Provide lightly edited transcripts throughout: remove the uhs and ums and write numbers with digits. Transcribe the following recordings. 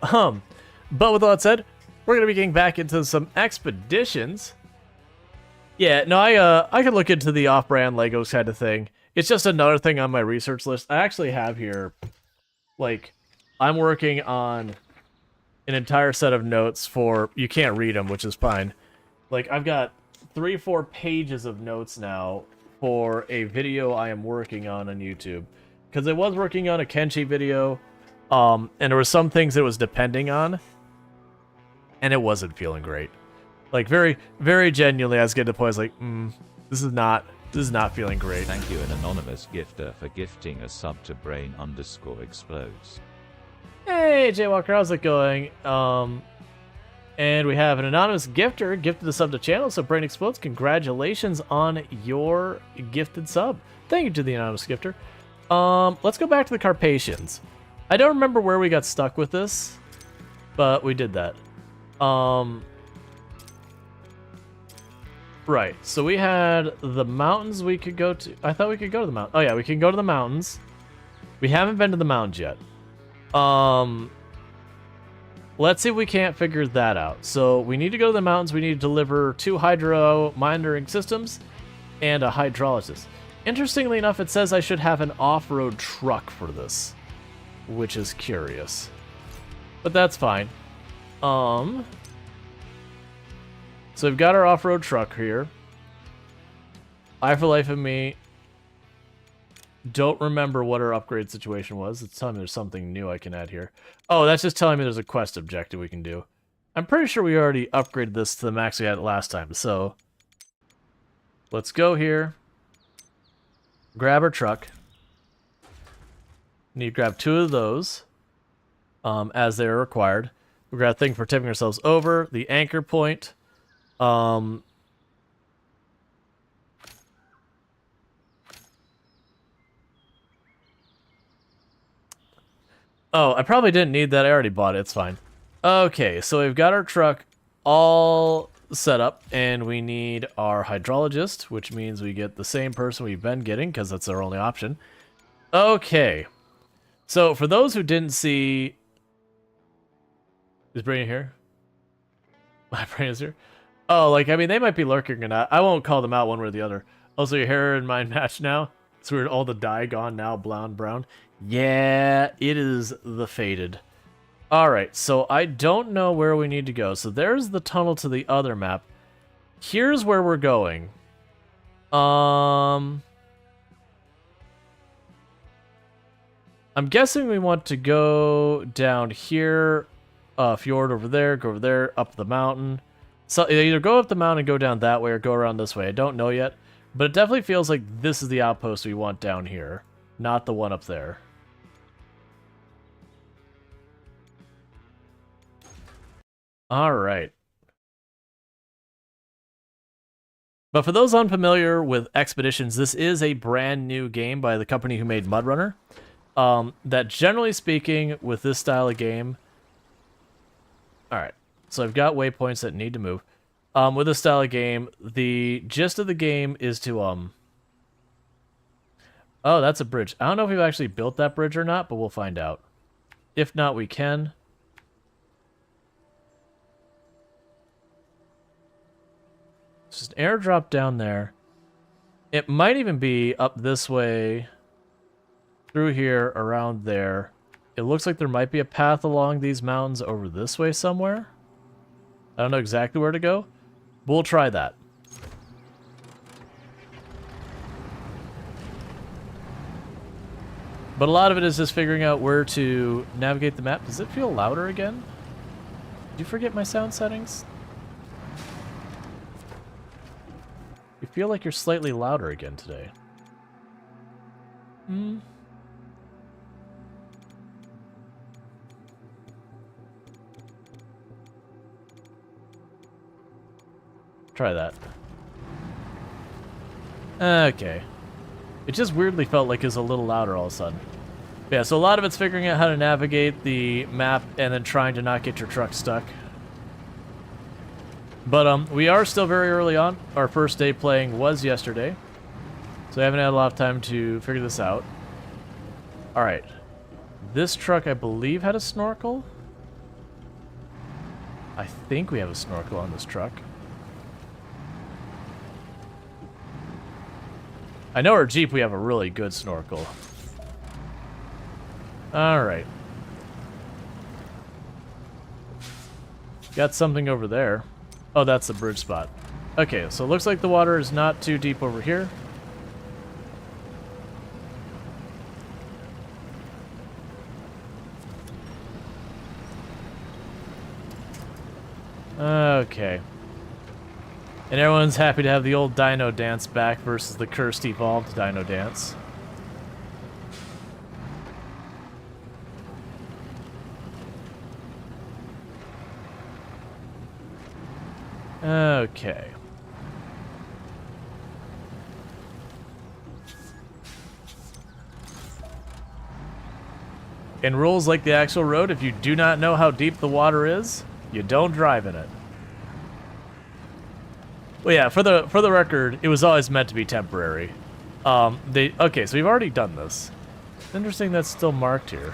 But with all that said, we're gonna be getting back into some expeditions. Yeah, no, I could look into the off-brand Legos kind of thing. It's just another thing on my research list. I actually have here, like, I'm working on an entire set of notes for, you can't read them, which is fine. Like, I've got 3-4 pages of notes now for a video I am working on YouTube. Because I was working on a Kenshi video, and there were some things it was depending on, and it wasn't feeling great. Like, very, very genuinely, I was getting to the point, I was like, this is not feeling great. Thank you, an anonymous gifter, for gifting a sub to brain_explodes. Hey, Jaywalker, how's it going? And we have an anonymous gifter gifted a sub to channel, so Brain Explodes, congratulations on your gifted sub. Thank you to the anonymous gifter. Let's go back to the Carpathians. I don't remember where we got stuck with this, but we did that. Right, so we had the mountains we could go to. I thought we could go to the mountain. Oh yeah, we can go to the mountains. We haven't been to the mountains yet. Let's see if we can't figure that out. So we need to go to the mountains. We need to deliver 2 hydro monitoring systems and a hydrologist. Interestingly enough, it says I should have an off-road truck for this, which is curious. But that's fine. So we've got our off-road truck here. I, for life of me, don't remember what our upgrade situation was. It's telling me there's something new I can add here. Oh, that's just telling me there's a quest objective we can do. I'm pretty sure we already upgraded this to the max we had last time, so let's go here. Grab our truck. Need to grab 2 of those, as they are required. We got a thing for tipping ourselves over, the anchor point. Oh, I probably didn't need that. I already bought it. It's fine. Okay, so we've got our truck all set up, and we need our hydrologist, which means we get the same person we've been getting, because that's our only option. Okay. So, for those who didn't see... Is Brain here? My brain is here? Oh, like, I mean, they might be lurking or not. I won't call them out one way or the other. Also, your hair and mine match now. It's weird, all the dye gone now, blonde, brown. Yeah, it is the faded. Alright, so I don't know where we need to go. So there's the tunnel to the other map. Here's where we're going. I'm guessing we want to go down here, fjord over there, up the mountain. So either go up the mountain and go down that way or go around this way. I don't know yet. But it definitely feels like this is the outpost we want down here, not the one up there. Alright. But for those unfamiliar with Expeditions, this is a brand new game by the company who made MudRunner. That generally speaking, with this style of game... Alright, so I've got waypoints that need to move. With this style of game, the gist of the game is to, Oh, that's a bridge. I don't know if we've actually built that bridge or not, but we'll find out. If not, we can. It's just an airdrop down there. It might even be up this way, through here, around there. It looks like there might be a path along these mountains over this way somewhere. I don't know exactly where to go. We'll try that. But a lot of it is just figuring out where to navigate the map. Does it feel louder again? Did you forget my sound settings? You feel like you're slightly louder again today. Try that. Okay. It just weirdly felt like it was a little louder all of a sudden. But yeah, so a lot of it's figuring out how to navigate the map and then trying to not get your truck stuck. But we are still very early on. Our first day playing was yesterday. So I haven't had a lot of time to figure this out. Alright. This truck, I believe, had a snorkel. I think we have a snorkel on this truck. I know our Jeep, we have a really good snorkel. Alright. Got something over there. Oh, that's the bridge spot. Okay, so it looks like the water is not too deep over here. Okay. And everyone's happy to have the old Dino Dance back versus the cursed evolved Dino Dance. Okay. In rules like the actual road, if you do not know how deep the water is, you don't drive in it. Well, yeah, for the record, it was always meant to be temporary. Okay, so we've already done this. It's interesting that's still marked here.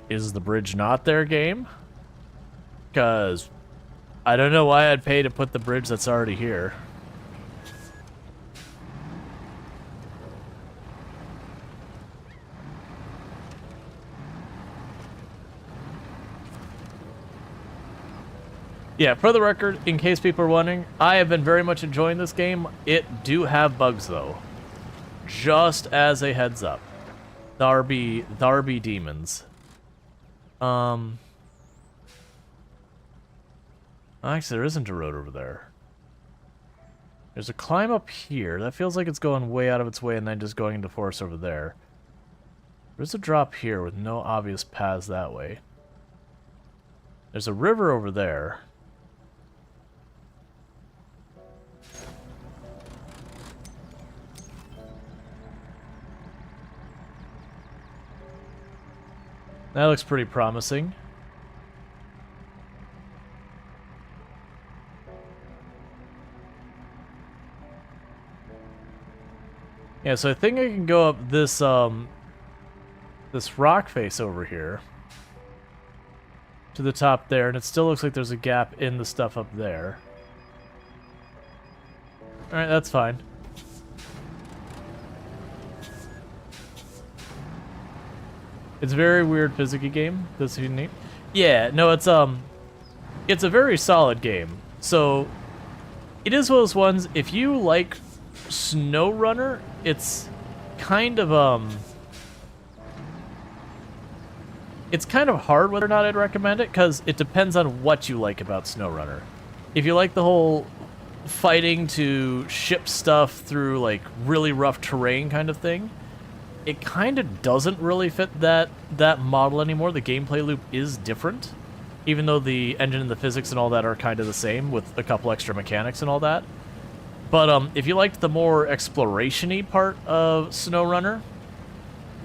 Is the bridge not there, game? Because I don't know why I'd pay to put the bridge that's already here. Yeah, for the record, in case people are wondering, I have been very much enjoying this game. It do have bugs, though. Just as a heads up. Tharby demons. Actually, there isn't a road over there. There's a climb up here. That feels like it's going way out of its way and then just going into forest over there. There's a drop here with no obvious paths that way. There's a river over there. That looks pretty promising. Yeah, so I think I can go up this this rock face over here to the top there, and it still looks like there's a gap in the stuff up there. All right, that's fine. It's a very weird physics game. That's neat. Yeah, no, it's a very solid game. So it is one of those ones. If you like SnowRunner, it's kind of hard whether or not I'd recommend it, because it depends on what you like about SnowRunner. If you like the whole fighting to ship stuff through like really rough terrain kind of thing, it kind of doesn't really fit that model anymore. The gameplay loop is different, even though the engine and the physics and all that are kind of the same with a couple extra mechanics and all that. But if you liked the more exploration-y part of SnowRunner,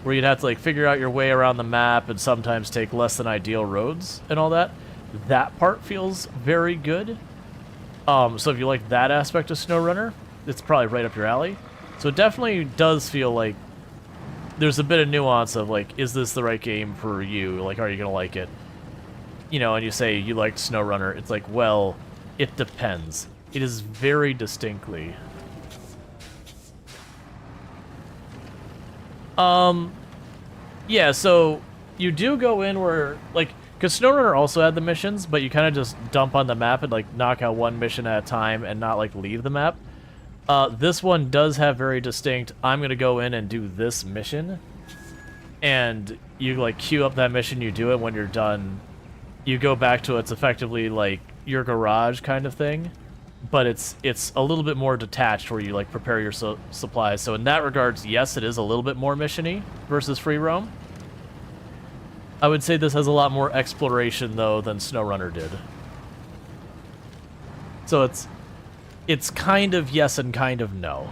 where you'd have to like figure out your way around the map and sometimes take less than ideal roads and all that, that part feels very good. So if you like that aspect of SnowRunner, it's probably right up your alley. So it definitely does feel like there's a bit of nuance of like, is this the right game for you? Like, are you gonna like it? You know, and you say you liked SnowRunner, it's like, well, it depends. It is very distinctly. Yeah, so you do go in where, like, because SnowRunner also had the missions, but you kind of just dump on the map and like knock out one mission at a time and not like leave the map. This one does have very distinct, I'm going to go in and do this mission, and you like queue up that mission, you do it, when you're done, you go back to it's effectively like your garage kind of thing, but it's a little bit more detached where you like prepare your supplies. So in that regards, yes, it is a little bit more mission-y versus free roam. I would say this has a lot more exploration though than SnowRunner did. So it's kind of yes and kind of no.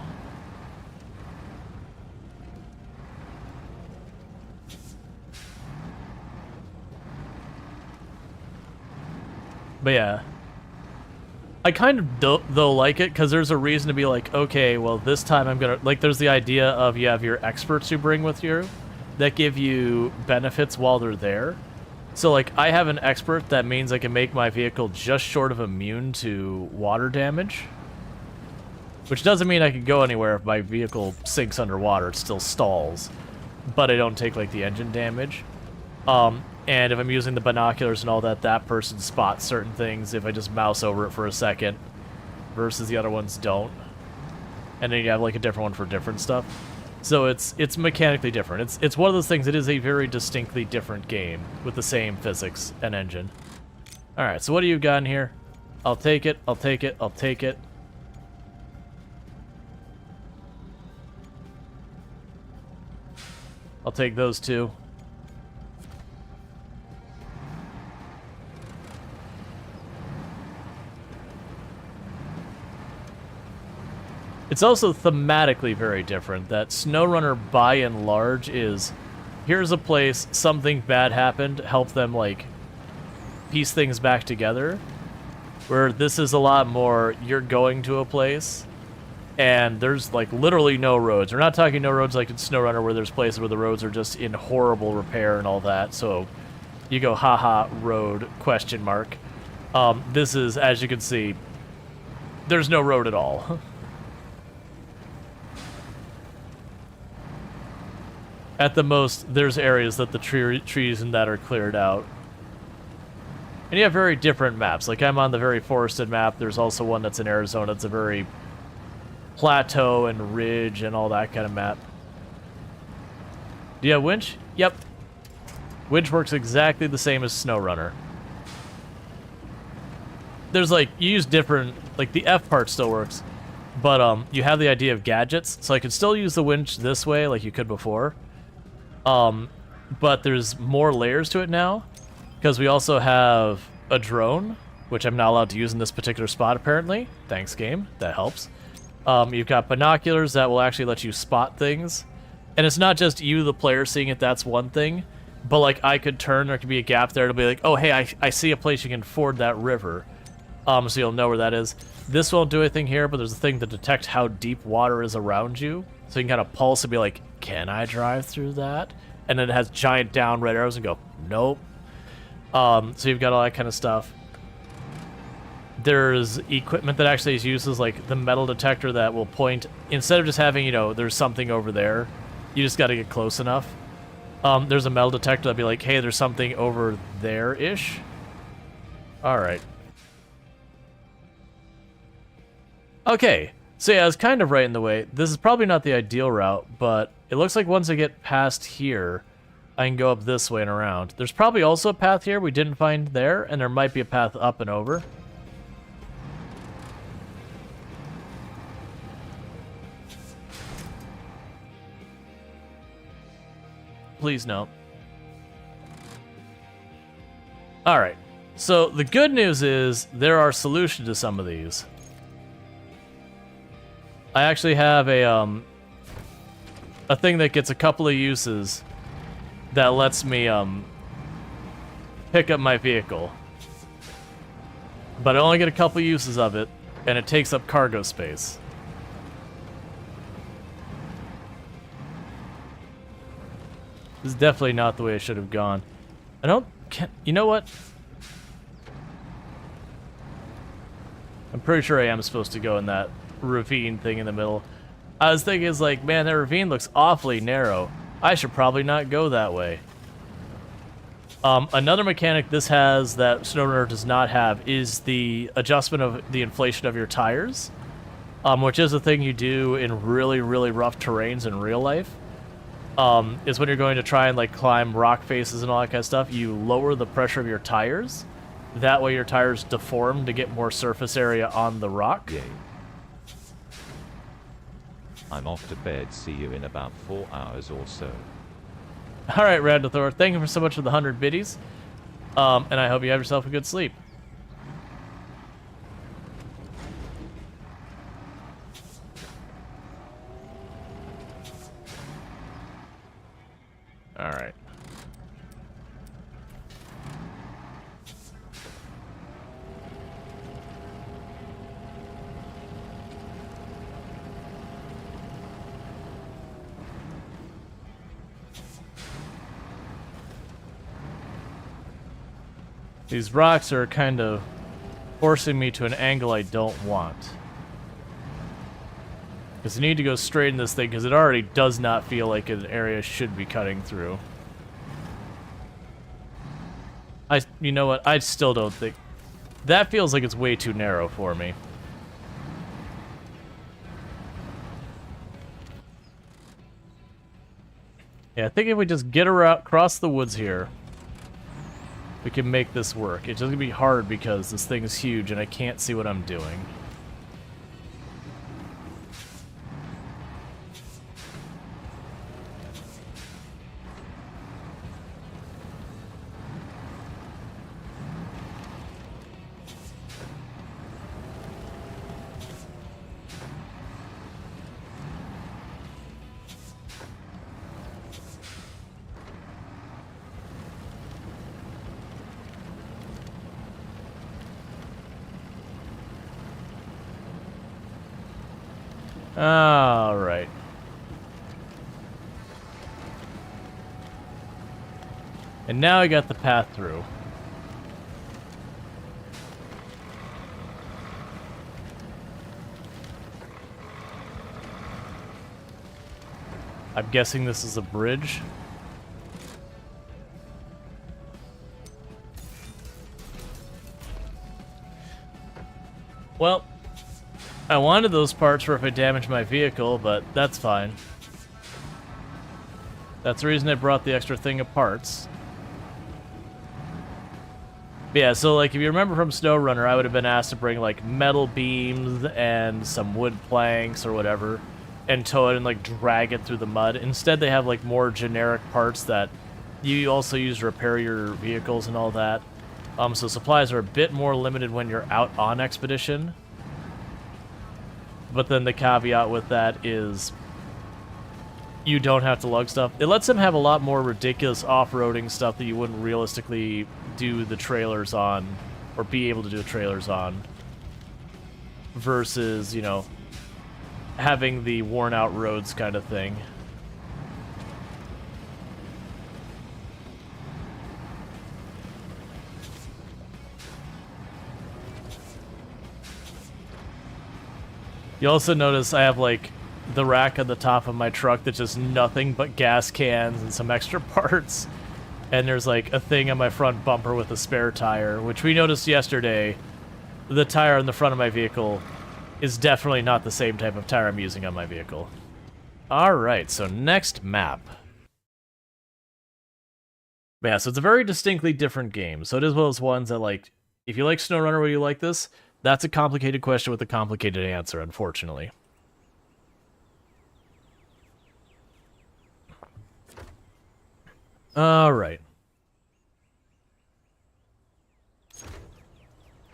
But yeah. I kind of though like it, because there's a reason to be like, okay, well this time I'm gonna, like there's the idea of you have your experts you bring with you, that give you benefits while they're there. So, like, I have an expert that means I can make my vehicle just short of immune to water damage. Which doesn't mean I can go anywhere if my vehicle sinks underwater. It still stalls. But I don't take, like, the engine damage. And if I'm using the binoculars and all that, that person spots certain things if I just mouse over it for a second. Versus the other ones don't. And then you have, like, a different one for different stuff. So it's mechanically different. It's one of those things that is a very distinctly different game with the same physics and engine. Alright, so what do you got in here? I'll take it, I'll take it, I'll take it. I'll take those two. It's also thematically very different. That SnowRunner, by and large, is here's a place, something bad happened, help them, like, piece things back together. Where this is a lot more, you're going to a place, and there's, like, literally no roads. We're not talking no roads like in SnowRunner, where there's places where the roads are just in horrible repair and all that, so you go, haha, road, question mark. This is, as you can see, there's no road at all. At the most, there's areas that the trees and that are cleared out. And you have very different maps. Like, I'm on the very forested map. There's also one that's in Arizona. It's a very plateau and ridge and all that kind of map. Do you have winch? Yep. Winch works exactly the same as SnowRunner. There's, like, you use different... Like, the F part still works. But, you have the idea of gadgets. So I could still use the winch this way like you could before. But there's more layers to it now, because we also have a drone, which I'm not allowed to use in this particular spot, apparently. Thanks, game. That helps. You've got binoculars that will actually let you spot things. And it's not just you, the player, seeing it, that's one thing. But, like, I could turn, there could be a gap there, it'll be like, oh, hey, I see a place you can ford that river. So you'll know where that is. This won't do anything here, but there's a thing to detect how deep water is around you. So you can kind of pulse and be like, can I drive through that? And then it has giant down red arrows and go, nope. So you've got all that kind of stuff. There's equipment that actually uses, like, the metal detector that will point, instead of just having, you know, there's something over there, you just got to get close enough. There's a metal detector that'll be like, hey, there's something over there-ish. All right. Okay. So yeah, I was kind of right in the way. This is probably not the ideal route, but it looks like once I get past here, I can go up this way and around. There's probably also a path here we didn't find there, and there might be a path up and over. Please no. Alright, so the good news is there are solutions to some of these. I actually have a thing that gets a couple of uses that lets me pick up my vehicle. But I only get a couple uses of it, and it takes up cargo space. This is definitely not the way I should have gone. You know what? I'm pretty sure I am supposed to go in that ravine thing in the middle. I was thinking, it's like, man, that ravine looks awfully narrow. I should probably not go that way. Another mechanic this has that SnowRunner does not have is the adjustment of the inflation of your tires, which is a thing you do in really, really rough terrains in real life. Is when you're going to try and, like, climb rock faces and all that kind of stuff, you lower the pressure of your tires. That way your tires deform to get more surface area on the rock. Yay. I'm off to bed. See you in about 4 hours or so. Alright, Randothor, thank you so much for the 100 biddies. And I hope you have yourself a good sleep. Alright. These rocks are kind of forcing me to an angle I don't want. Because I need to go straight in this thing, because it already does not feel like an area should be cutting through. You know what? I still don't think... That feels like it's way too narrow for me. Yeah, I think if we just get around, across the woods here, we can make this work. It's just gonna be hard because this thing is huge and I can't see what I'm doing. Alright. And now I got the path through. I'm guessing this is a bridge. Well, I wanted those parts for if I damage my vehicle, but that's fine. That's the reason I brought the extra thing of parts. But yeah, so like if you remember from SnowRunner, I would have been asked to bring like metal beams and some wood planks or whatever, and tow it and like drag it through the mud. Instead, they have like more generic parts that you also use to repair your vehicles and all that. So supplies are a bit more limited when you're out on expedition. But then the caveat with that is you don't have to lug stuff. It lets them have a lot more ridiculous off-roading stuff that you wouldn't realistically do the trailers on, or be able to do the trailers on, versus, you know, having the worn-out roads kind of thing. You also notice I have, like, the rack on the top of my truck that's just nothing but gas cans and some extra parts. And there's, like, a thing on my front bumper with a spare tire, which we noticed yesterday. The tire on the front of my vehicle is definitely not the same type of tire I'm using on my vehicle. Alright, so next map. But yeah, so it's a very distinctly different game. So it is one of those ones that, like, if you like SnowRunner, will you like this? That's a complicated question with a complicated answer, unfortunately. Alright.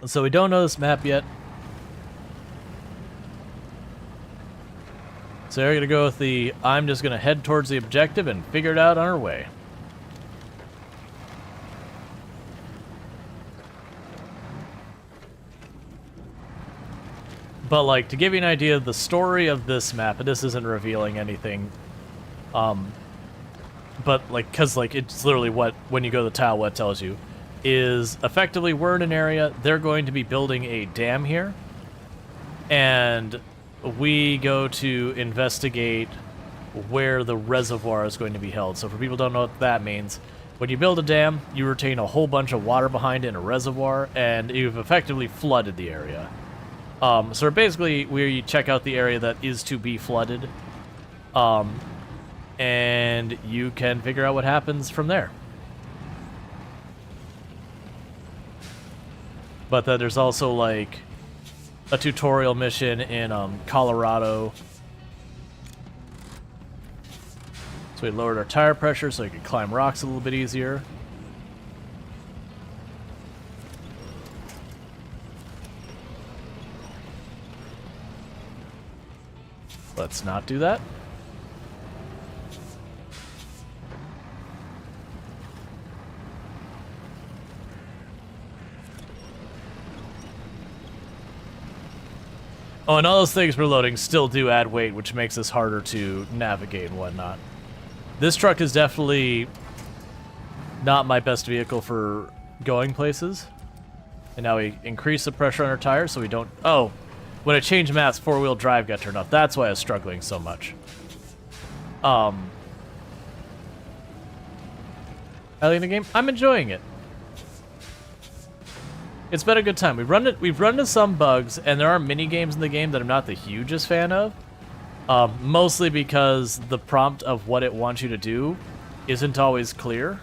So we don't know this map yet. So we're going to go with the, I'm just going to head towards the objective and figure it out on our way. But, like, to give you an idea of the story of this map, and this isn't revealing anything, but, like, because, like, it's literally what, when you go to the tile, what it tells you, is effectively we're in an area, they're going to be building a dam here, and we go to investigate where the reservoir is going to be held. So for people who don't know what that means, when you build a dam, you retain a whole bunch of water behind it in a reservoir, and you've effectively flooded the area. So basically, we check out the area that is to be flooded, and you can figure out what happens from there. But then there's also, like, a tutorial mission in Colorado. So we lowered our tire pressure so we could climb rocks a little bit easier. Let's not do that. Oh, and all those things we're loading still do add weight, which makes this harder to navigate and whatnot. This truck is definitely not my best vehicle for going places. And now we increase the pressure on our tires so we don't... Oh, when I changed maps, four-wheel drive got turned off. That's why I was struggling so much. I like the game. I'm enjoying it. It's been a good time. We've run into some bugs, and there are mini games in the game that I'm not the hugest fan of. Mostly because the prompt of what it wants you to do isn't always clear.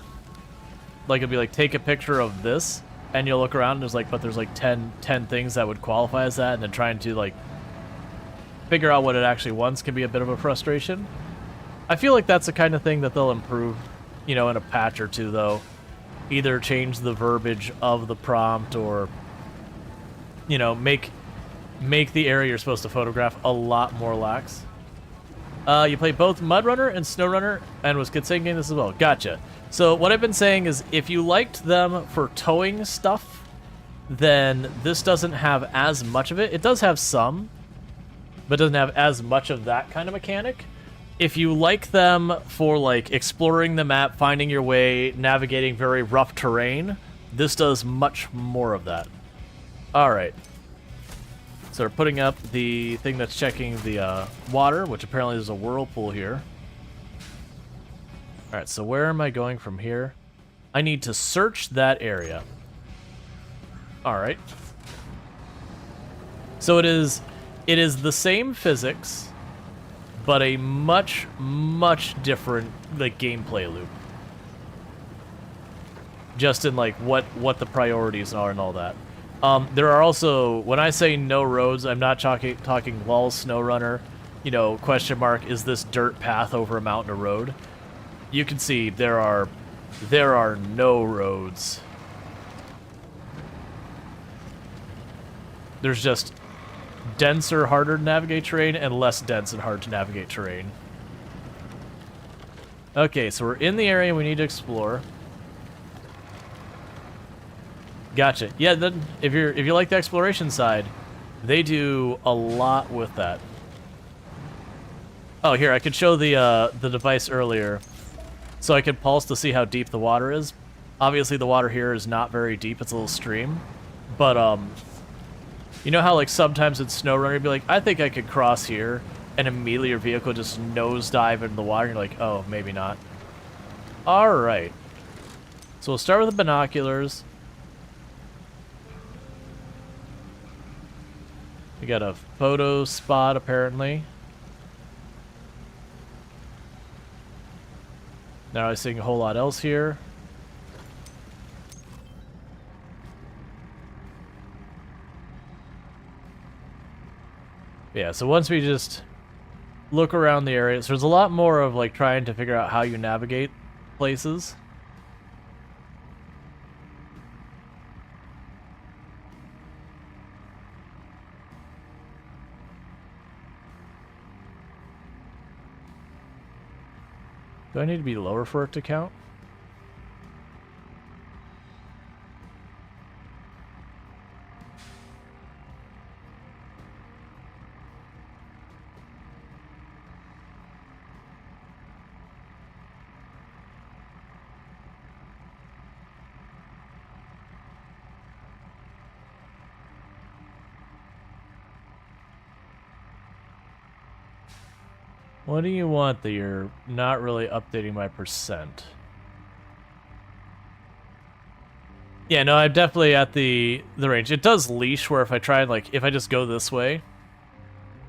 Like, it'll be like, take a picture of this, and you'll look around and there's like, but there's like 10 things that would qualify as that, and then trying to like figure out what it actually wants can be a bit of a frustration. I feel like that's the kind of thing that they'll improve, you know, in a patch or two, though. Either change the verbiage of the prompt or, you know, make the area you're supposed to photograph a lot more lax. You play both MudRunner and SnowRunner and was considering this as well. Gotcha. So what I've been saying is if you liked them for towing stuff, then this doesn't have as much of it. It does have some, but doesn't have as much of that kind of mechanic. If you like them for like exploring the map, finding your way, navigating very rough terrain, this does much more of that. All right. So we're putting up the thing that's checking the water, which apparently there's a whirlpool here. All right, so where am I going from here? I need to search that area. All right. So it is the same physics, but a much different like gameplay loop. Just in like what the priorities are and all that. There are also, when I say no roads, I'm not talking lol SnowRunner, you know, question mark, is this dirt path over a mountain a road? You can see there are no roads. There's just denser, harder to navigate terrain and less dense and hard to navigate terrain. Okay, so we're in the area we need to explore. Gotcha. Yeah, then if you like the exploration side, they do a lot with that. Oh, here I could show the device earlier, so I could pulse to see how deep the water is. Obviously, the water here is not very deep; it's a little stream. But you know how like sometimes in SnowRunner you'd be like, I think I could cross here, and immediately your vehicle just nosedive into the water. And you're like, oh, maybe not. All right. So we'll start with the binoculars. We got a photo spot, apparently. Now I'm seeing a whole lot else here. Yeah, so once we just look around the area, so there's a lot more of like trying to figure out how you navigate places. Do I need to be lower for it to count? What do you want that you're not really updating my percent? Yeah, no, I'm definitely at the range. It does leash where if I try and like, if I just go this way,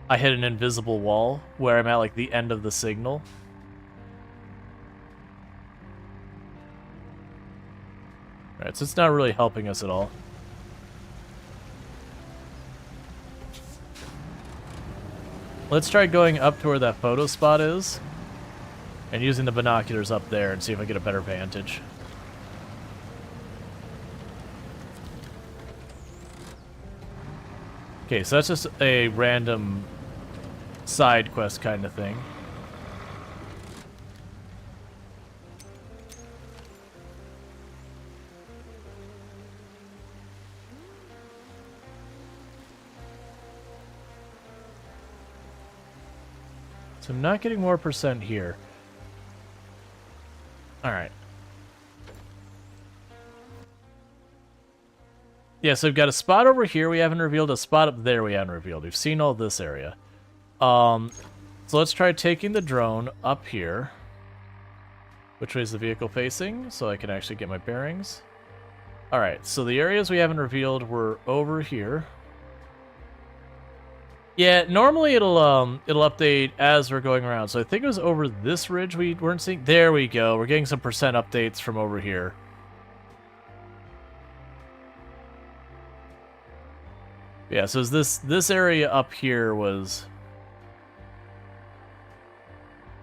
I hit an invisible wall where I'm at like the end of the signal. Alright, so it's not really helping us at all. Let's try going up to where that photo spot is and using the binoculars up there and see if I get a better vantage. Okay, so that's just a random side quest kind of thing. So I'm not getting more percent here. Alright. Yeah, so we've got a spot over here we haven't revealed, a spot up there we haven't revealed. We've seen all this area. So let's try taking the drone up here. Which way is the vehicle facing? So I can actually get my bearings. Alright, so the areas we haven't revealed were over here. Yeah, normally it'll update as we're going around. So I think it was over this ridge we weren't seeing. There we go. We're getting some percent updates from over here. Yeah, so this area up here was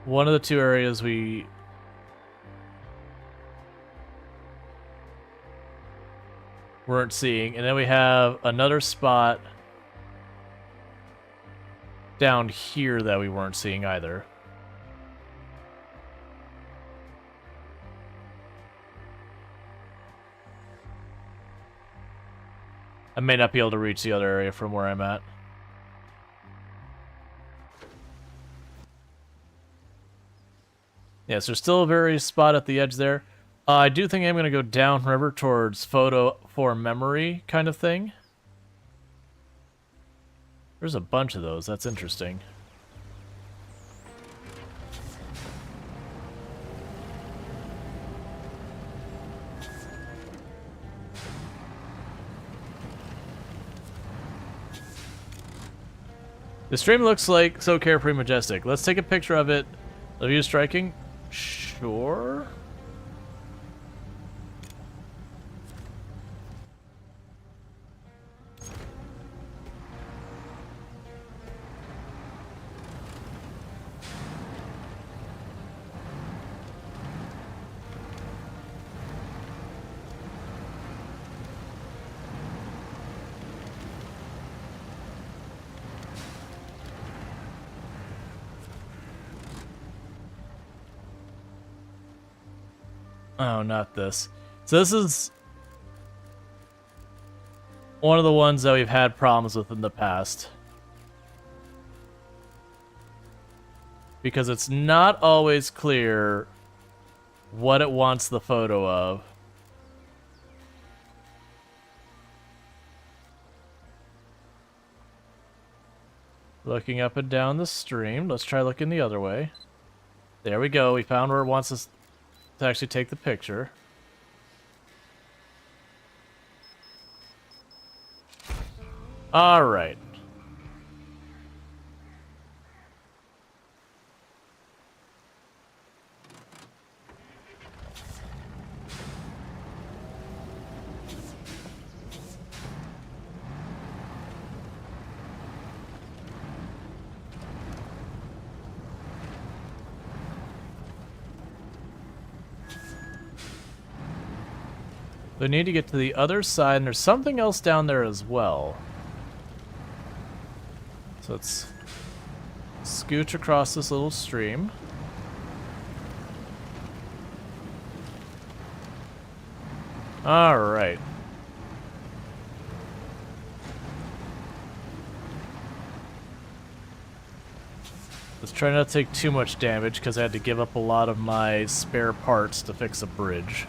one of the two areas we weren't seeing, and then we have another spot down here that we weren't seeing either. I may not be able to reach the other area from where I'm at. Yeah, so there's still a very spot at the edge there. I do think I'm going to go downriver towards photo for memory kind of thing. There's a bunch of those. That's interesting. The stream looks like so carefree majestic. Let's take a picture of it. The view striking? Sure. Oh, not this. So this is one of the ones that we've had problems with in the past. Because it's not always clear what it wants the photo of. Looking up and down the stream. Let's try looking the other way. There we go. We found where it wants us to actually take the picture. All right. We need to get to the other side, and there's something else down there as well. So let's scooch across this little stream. All right. Let's try not to take too much damage, because I had to give up a lot of my spare parts to fix a bridge.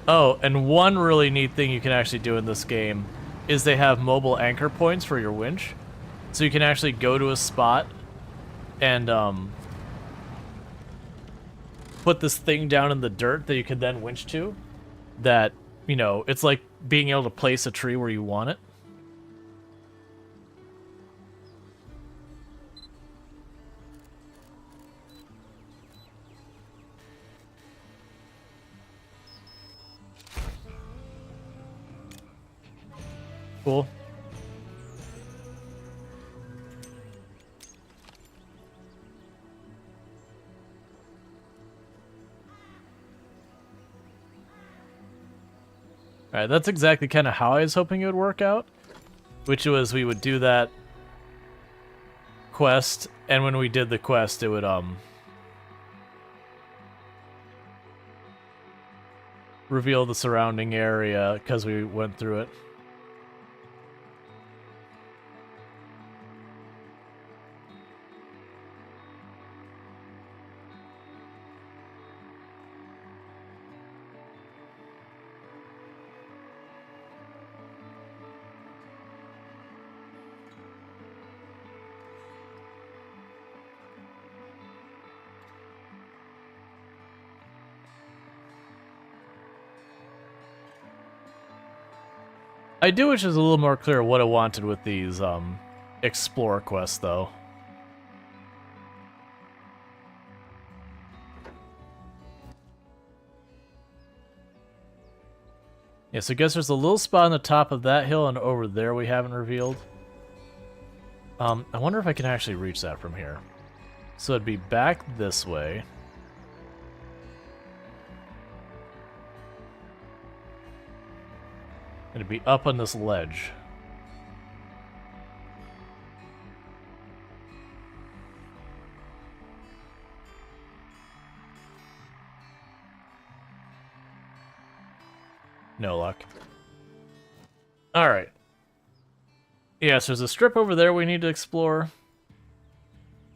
Oh, and one really neat thing you can actually do in this game is they have mobile anchor points for your winch. So you can actually go to a spot and put this thing down in the dirt that you can then winch to. That, you know, it's like being able to place a tree where you want it. Cool. Alright, that's exactly kind of how I was hoping it would work out. Which was we would do that quest, and when we did the quest, it would, reveal the surrounding area, because we went through it. I do wish it was a little more clear what I wanted with these explore quests, though. Yeah, so I guess there's a little spot on the top of that hill and over there we haven't revealed. I wonder if I can actually reach that from here. So it'd be back this way. It'd be up on this ledge. No luck. Alright. Yes, there's a strip over there we need to explore.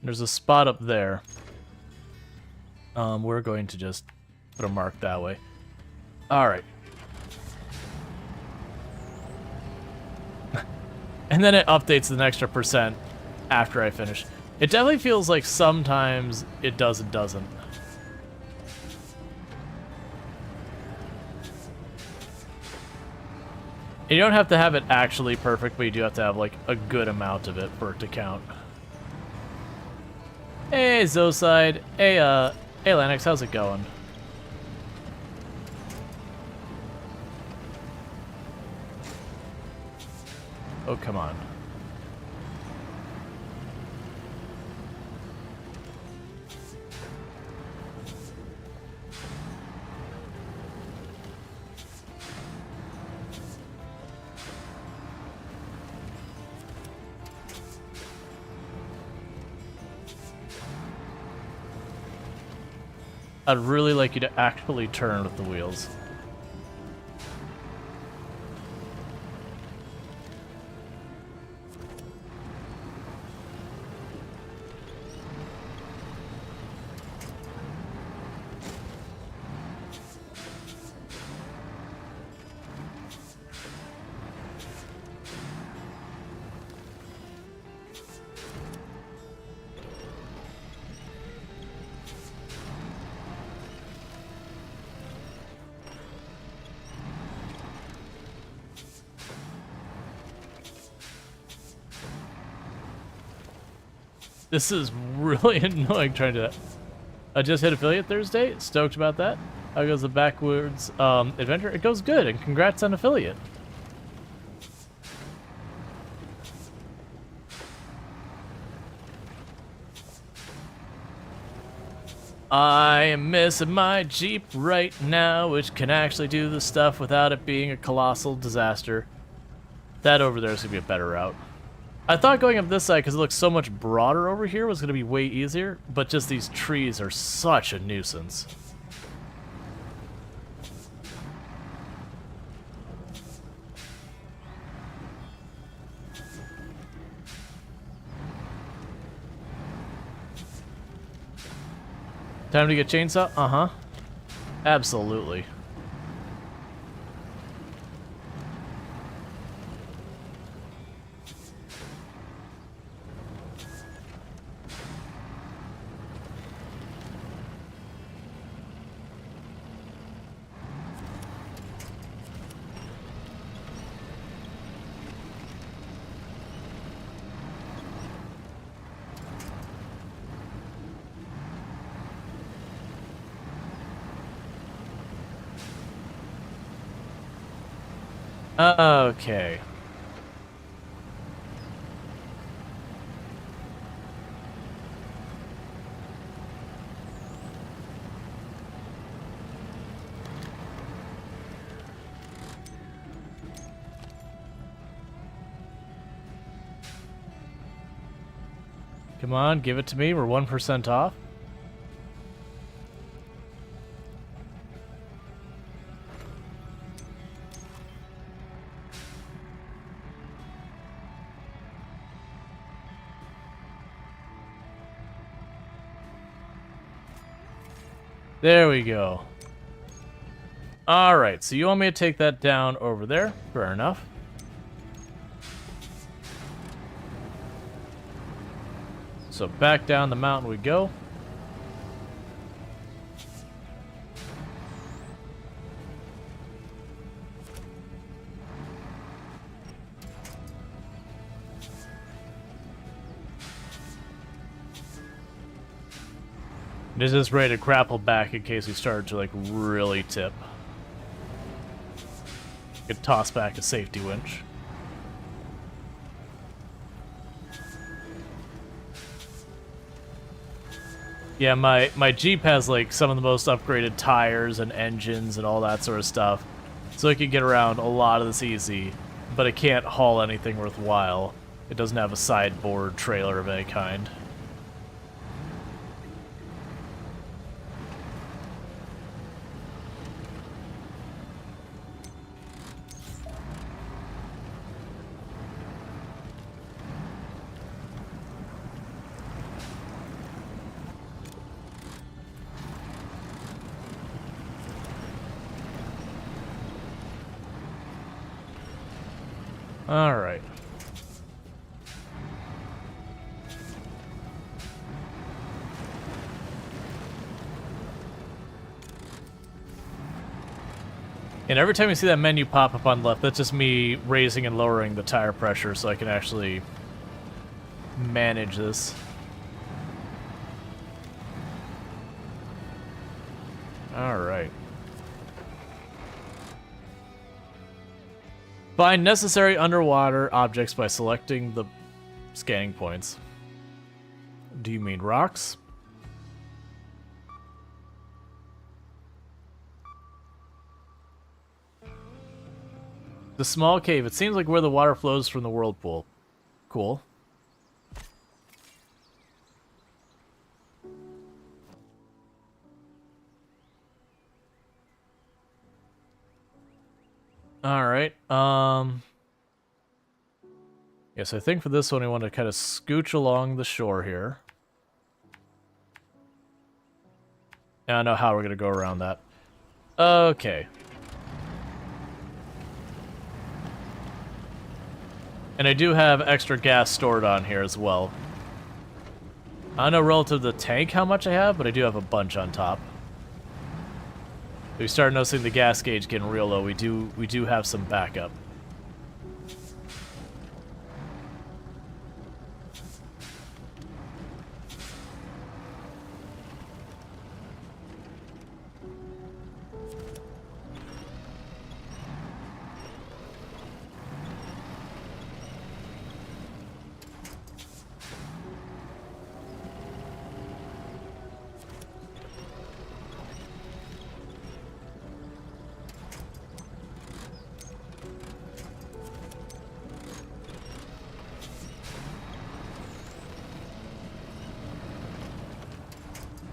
There's a spot up there. We're going to just put a mark that way. Alright. And then it updates an extra percent after I finish. It definitely feels like sometimes it does and doesn't. You don't have to have it actually perfect, but you do have to have like a good amount of it for it to count. Hey, Zoeside. Hey, Lennox, how's it going? Oh, come on. I'd really like you to actually turn with the wheels. This is really annoying trying to... I just hit affiliate Thursday. Stoked about that. How goes the backwards adventure? It goes good, and congrats on affiliate. I am missing my Jeep right now, which can actually do the stuff without it being a colossal disaster. That over there is going to be a better route. I thought going up this side, because it looks so much broader over here, was going to be way easier, but just these trees are such a nuisance. Time to get chainsaw? Uh-huh. Absolutely. Okay. Come on, give it to me. We're 1% off. There we go. Alright, so you want me to take that down over there? Fair enough. So back down the mountain we go. It is just ready to grapple back in case we start to, like, really tip. Could toss back a safety winch. Yeah, my Jeep has, like, some of the most upgraded tires and engines and all that sort of stuff. So it can get around a lot of this easy, but it can't haul anything worthwhile. It doesn't have a sideboard trailer of any kind. All right. And every time you see that menu pop up on the left, that's just me raising and lowering the tire pressure so I can actually manage this. All right. Find necessary underwater objects by selecting the scanning points. Do you mean rocks? The small cave. It seems like where the water flows from the whirlpool. Cool. Alright, yes, I think for this one we want to kind of scooch along the shore here. Now I know how we're going to go around that. Okay. And I do have extra gas stored on here as well. I don't know relative to the tank how much I have, but I do have a bunch on top. We start noticing the gas gauge getting real low. We do have some backup.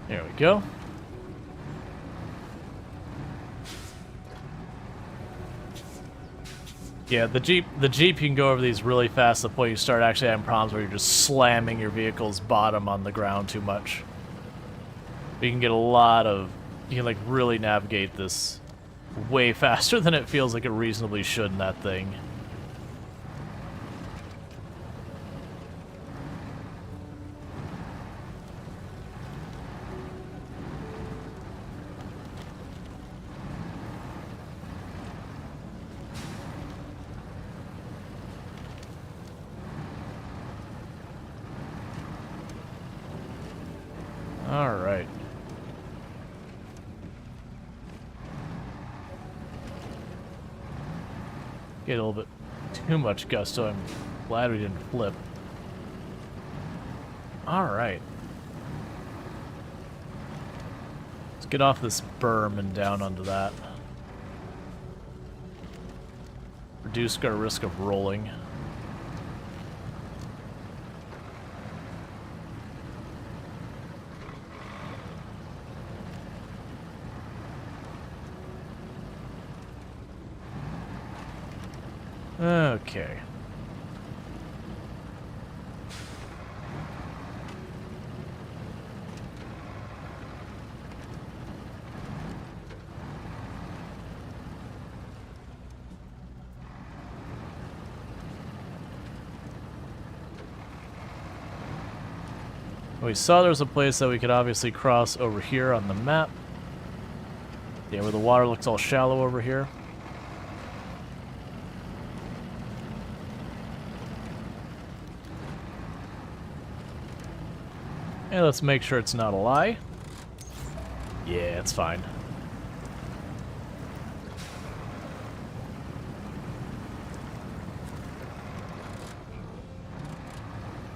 There we go. Yeah, the Jeep you can go over these really fast to the point you start actually having problems where you're just slamming your vehicle's bottom on the ground too much. But you can get a lot of, you can like really navigate this way faster than it feels like it reasonably should in that thing. All right. Get a little bit too much gusto. I'm glad we didn't flip. All right. Let's get off this berm and down onto that. Reduce our risk of rolling. Okay. We saw there was a place that we could obviously cross over here on the map. Yeah, where the water looks all shallow over here. And let's make sure it's not a lie. Yeah, it's fine.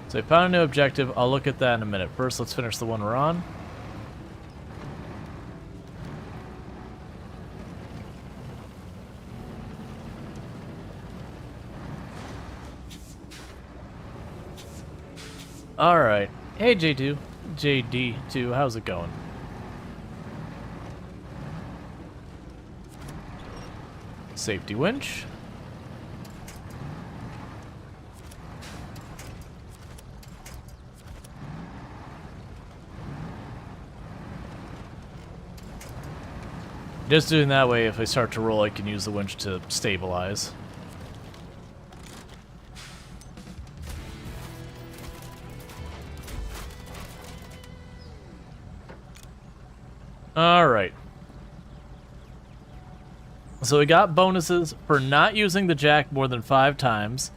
So I found a new objective. I'll look at that in a minute. First, let's finish the one we're on. Alright. Hey, J2. JD2, how's it going? Safety winch. Just doing that way, if I start to roll, I can use the winch to stabilize. Alright. So we got bonuses for not using the jack more than 5 times.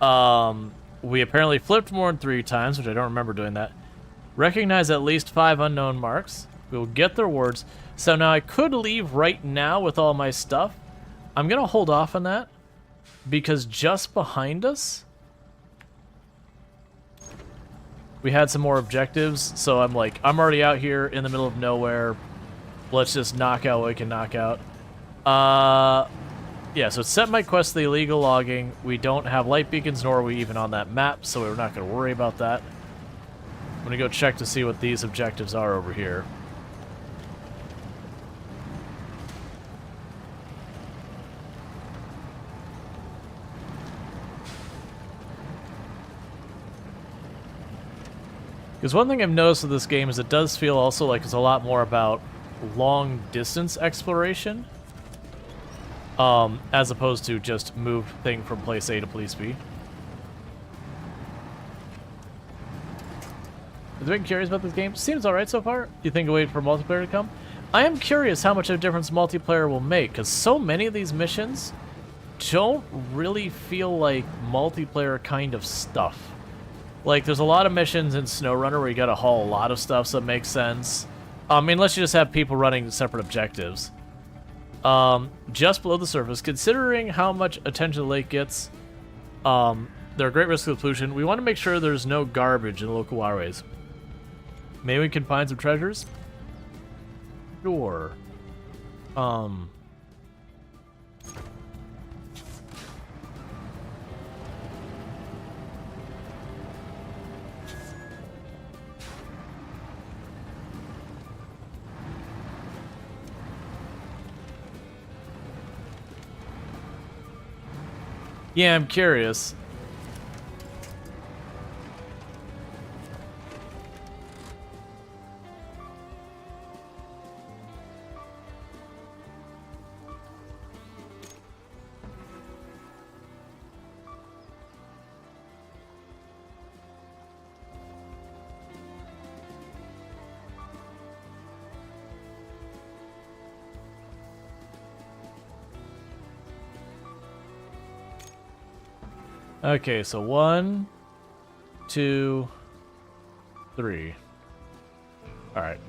We apparently flipped more than 3 times, which I don't remember doing that. Recognize at least 5 unknown marks. We will get the rewards. So now I could leave right now with all my stuff. I'm going to hold off on that. Because just behind us, we had some more objectives. So I'm like, I'm already out here in the middle of nowhere. Let's just knock out what we can knock out. Yeah, so set my quest to the illegal logging. We don't have light beacons, nor are we even on that map, so we're not going to worry about that. I'm going to go check to see what these objectives are over here. Because one thing I've noticed with this game is it does feel also like it's a lot more about long distance exploration. As opposed to just move thing from place A to place B. I've been curious about this game. Seems alright so far. You think I'll wait for multiplayer to come? I am curious how much of a difference multiplayer will make, because so many of these missions don't really feel like multiplayer kind of stuff. Like, there's a lot of missions in SnowRunner where you gotta haul a lot of stuff, so it makes sense. Unless you just have people running separate objectives. Just below the surface, considering how much attention the lake gets, there are great risks of pollution. We want to make sure there's no garbage in the local waterways. Maybe we can find some treasures? Sure. Yeah, I'm curious. Okay, so 1, 2, 3. Alright.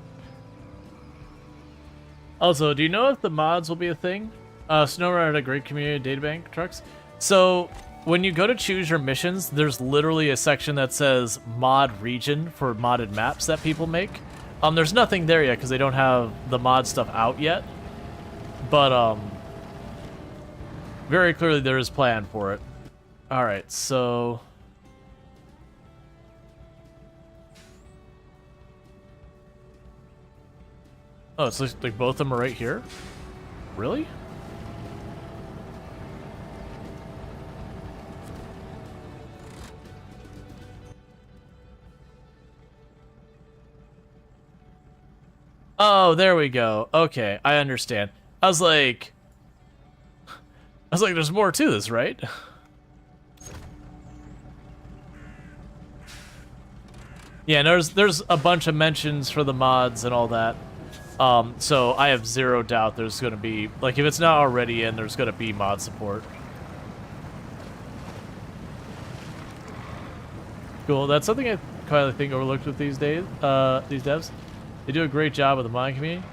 Also, do you know if the mods will be a thing? SnowRunner had a great community databank trucks. So, when you go to choose your missions, there's literally a section that says mod region for modded maps that people make. There's nothing there yet because they don't have the mod stuff out yet. But, very clearly there is plan for it. Alright, so... Oh, it's like both of them are right here? Really? Oh, there we go. Okay, I understand. I was like, there's more to this, right? Yeah, there's a bunch of mentions for the mods and all that. So I have zero doubt there's going to be, like, if it's not already in, there's going to be mod support. Cool, that's something I kind of think overlooked with these days, these devs. They do a great job with the mod community.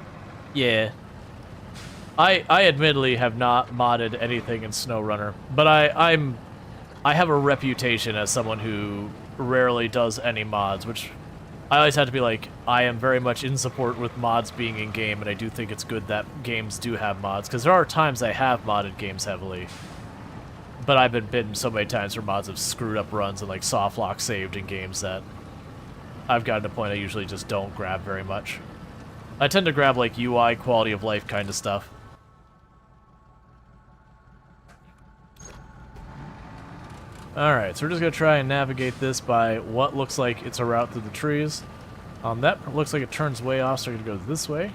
Yeah. I admittedly have not modded anything in SnowRunner, but I have a reputation as someone who rarely does any mods, which I always have to be like, I am very much in support with mods being in game, and I do think it's good that games do have mods, because there are times I have modded games heavily, but I've been bitten so many times where mods have screwed up runs and like softlock saved in games that I've gotten to a point I usually just don't grab very much. I tend to grab like UI, quality of life kind of stuff. Alright, so we're just going to try and navigate this by what looks like it's a route through the trees. That looks like it turns way off, so we're going to go this way.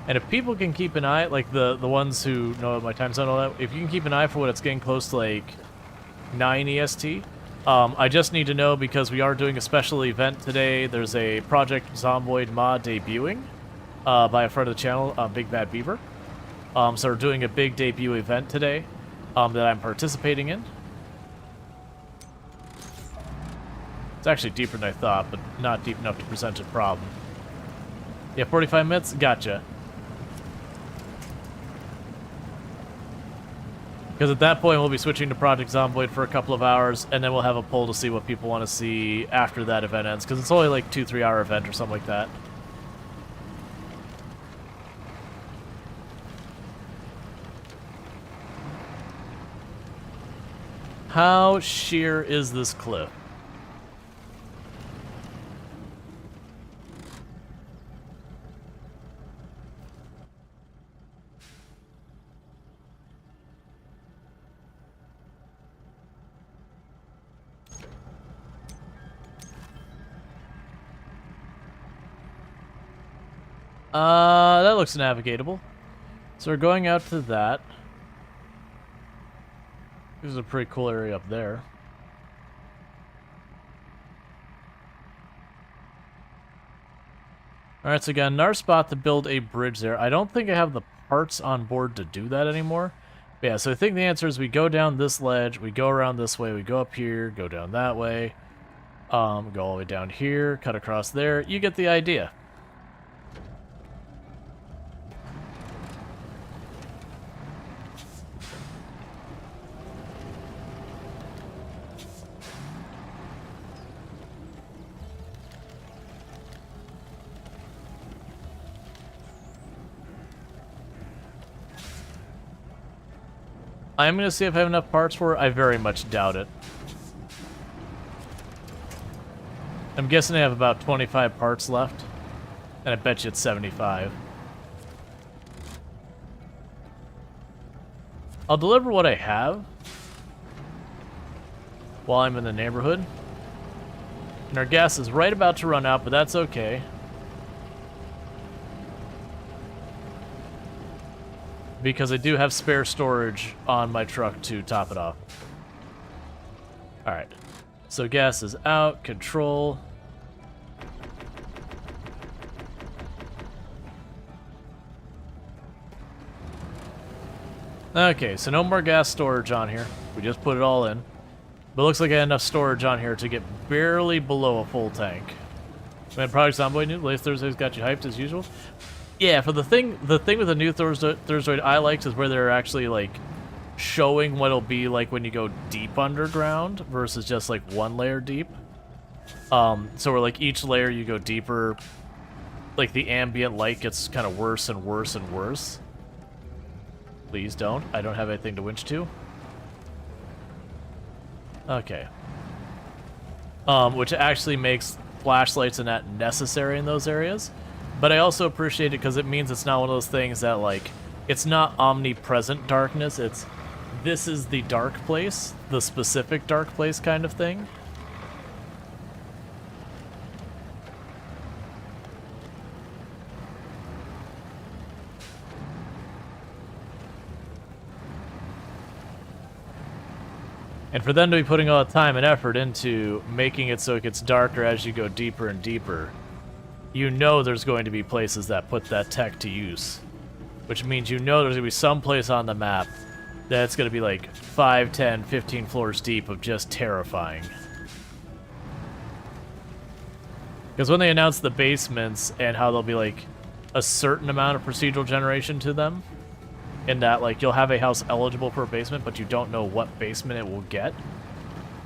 And if people can keep an eye, like the ones who know my time zone and all that, if you can keep an eye for when it's getting close to like 9 EST, I just need to know because we are doing a special event today. There's a Project Zomboid mod debuting by a friend of the channel, Big Bad Beaver. So we're doing a big debut event today that I'm participating in. It's actually deeper than I thought, but not deep enough to present a problem. Yeah, 45 minutes? Gotcha. Because at that point, we'll be switching to Project Zomboid for a couple of hours, and then we'll have a poll to see what people want to see after that event ends, because it's only like 2-3 hour event or something like that. How sheer is this cliff? That looks navigatable. So we're going out to that. This is a pretty cool area up there. Alright, so we got another spot to build a bridge there. I don't think I have the parts on board to do that anymore. But yeah, so I think the answer is we go down this ledge, we go around this way, we go up here, go down that way, go all the way down here, cut across there. You get the idea. I'm going to see if I have enough parts for it. I very much doubt it. I'm guessing I have about 25 parts left. And I bet you it's 75. I'll deliver what I have while I'm in the neighborhood. And our gas is right about to run out, but that's okay. Because I do have spare storage on my truck to top it off. Alright. So gas is out. Control. Okay, so no more gas storage on here. We just put it all in. But it looks like I had enough storage on here to get barely below a full tank. Man, Project Zomboid new. Latest Thursday's got you hyped as usual. Yeah, for the thing with the new Thursday I liked is where they're actually like showing what it'll be like when you go deep underground versus just like one layer deep. So where like each layer you go deeper, like the ambient light gets kind of worse and worse and worse. Please don't. I don't have anything to winch to. Okay. Which actually makes flashlights and that necessary in those areas. But I also appreciate it because it means it's not one of those things that, like, it's not omnipresent darkness, it's this is the dark place, the specific dark place kind of thing. And for them to be putting all the time and effort into making it so it gets darker as you go deeper and deeper, you know there's going to be places that put that tech to use. Which means you know there's going to be some place on the map That's going to be like 5, 10, 15 floors deep of just terrifying. Because when they announce the basements and how there'll be like a certain amount of procedural generation to them, in that like you'll have a house eligible for a basement, but you don't know what basement it will get,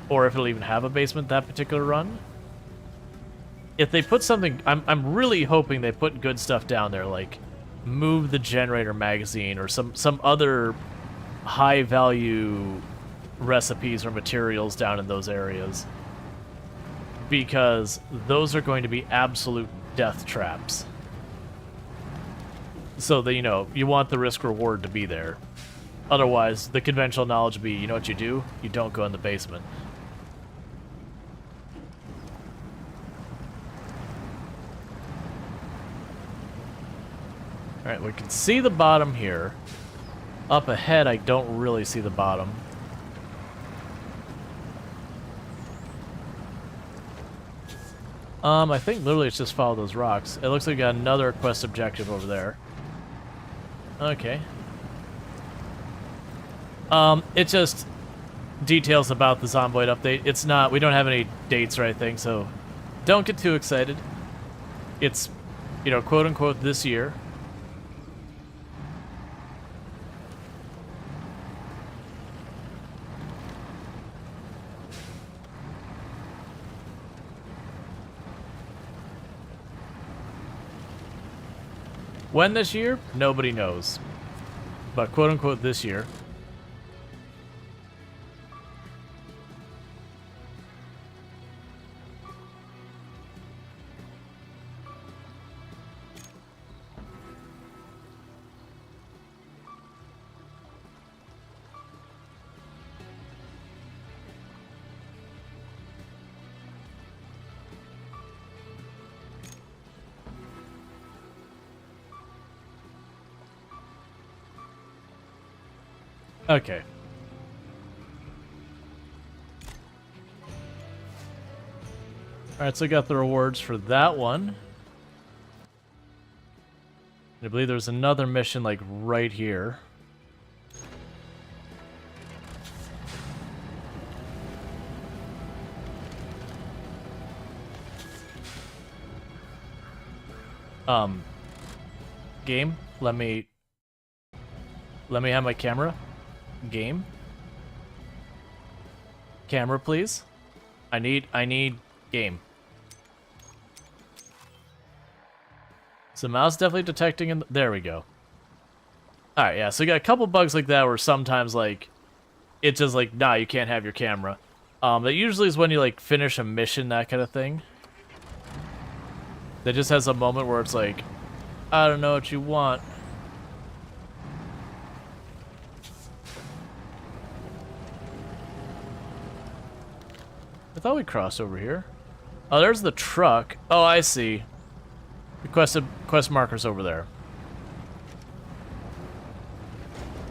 or if it'll even have a basement that particular run. If they put something, I'm really hoping they put good stuff down there, like move the generator magazine or some other high value recipes or materials down in those areas, because those are going to be absolute death traps. So that, you know, you want the risk reward to be there. Otherwise, the conventional knowledge would be, you know what you do? You don't go in the basement. Alright, we can see the bottom here. Up ahead, I don't really see the bottom. I think literally it's just follow those rocks. It looks like we got another quest objective over there. Okay. It just details about the Zomboid update. It's not, we don't have any dates or anything, so don't get too excited. It's, you know, quote unquote this year. When this year? Nobody knows. But quote-unquote this year. Okay. Alright, so I got the rewards for that one. I believe there's another mission, like, right here. Game, let me have my camera. Game. Camera, please. I need game. So mouse definitely detecting in there we go. Alright, yeah, so we got a couple bugs like that where sometimes, like, it's just like, nah, you can't have your camera. That usually is when you, like, finish a mission, that kind of thing. That just has a moment where it's like, I don't know what you want. I thought we crossed over here. Oh, there's the truck. Oh, I see. The quest marker's over there.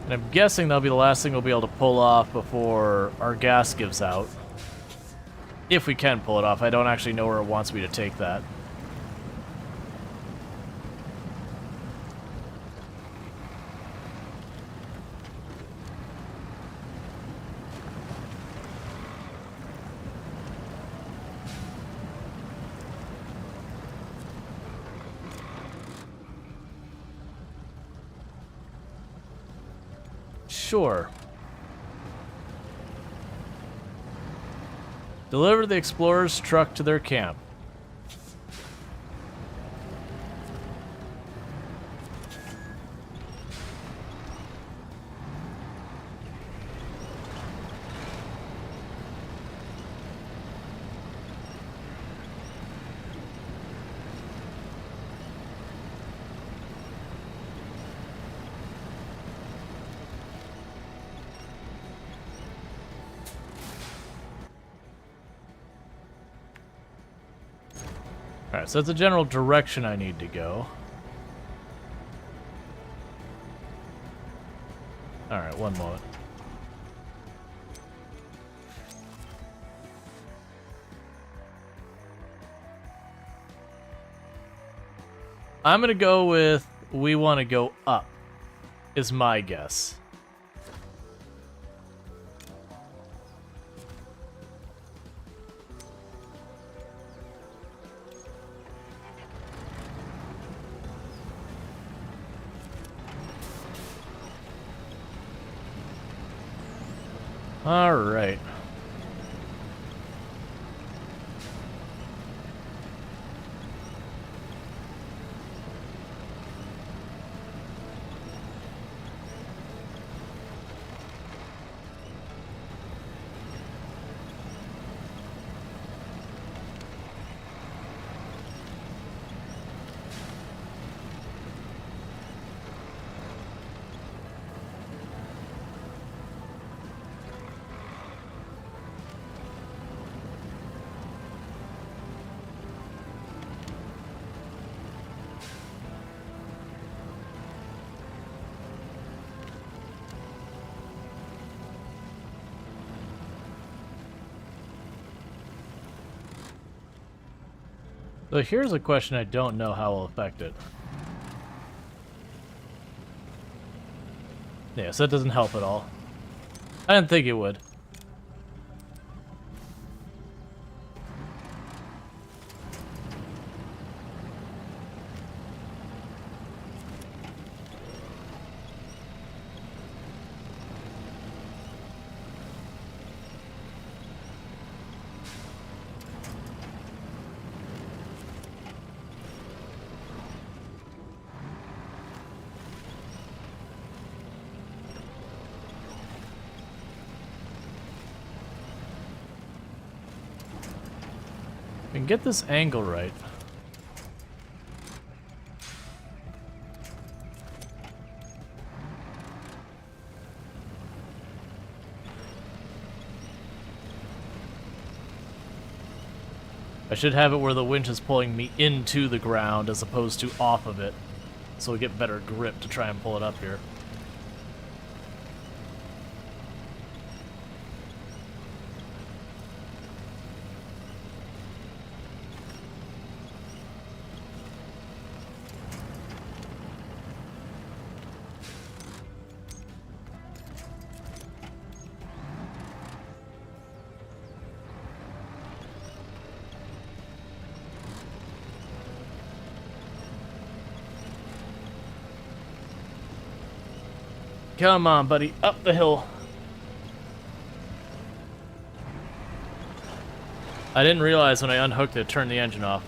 And I'm guessing that'll be the last thing we'll be able to pull off before our gas gives out. If we can pull it off. I don't actually know where it wants me to take that. Sure. Deliver the explorer's truck to their camp. Alright, so that's the general direction I need to go. Alright, one moment. I'm gonna go with we want to go up, is my guess. All right. So here's a question I don't know how will affect it. Yeah, so that doesn't help at all. I didn't think it would. And get this angle right. I should have it where the winch is pulling me into the ground as opposed to off of it, so we get better grip to try and pull it up here. Come on, buddy. Up the hill. I didn't realize when I unhooked it, turned the engine off.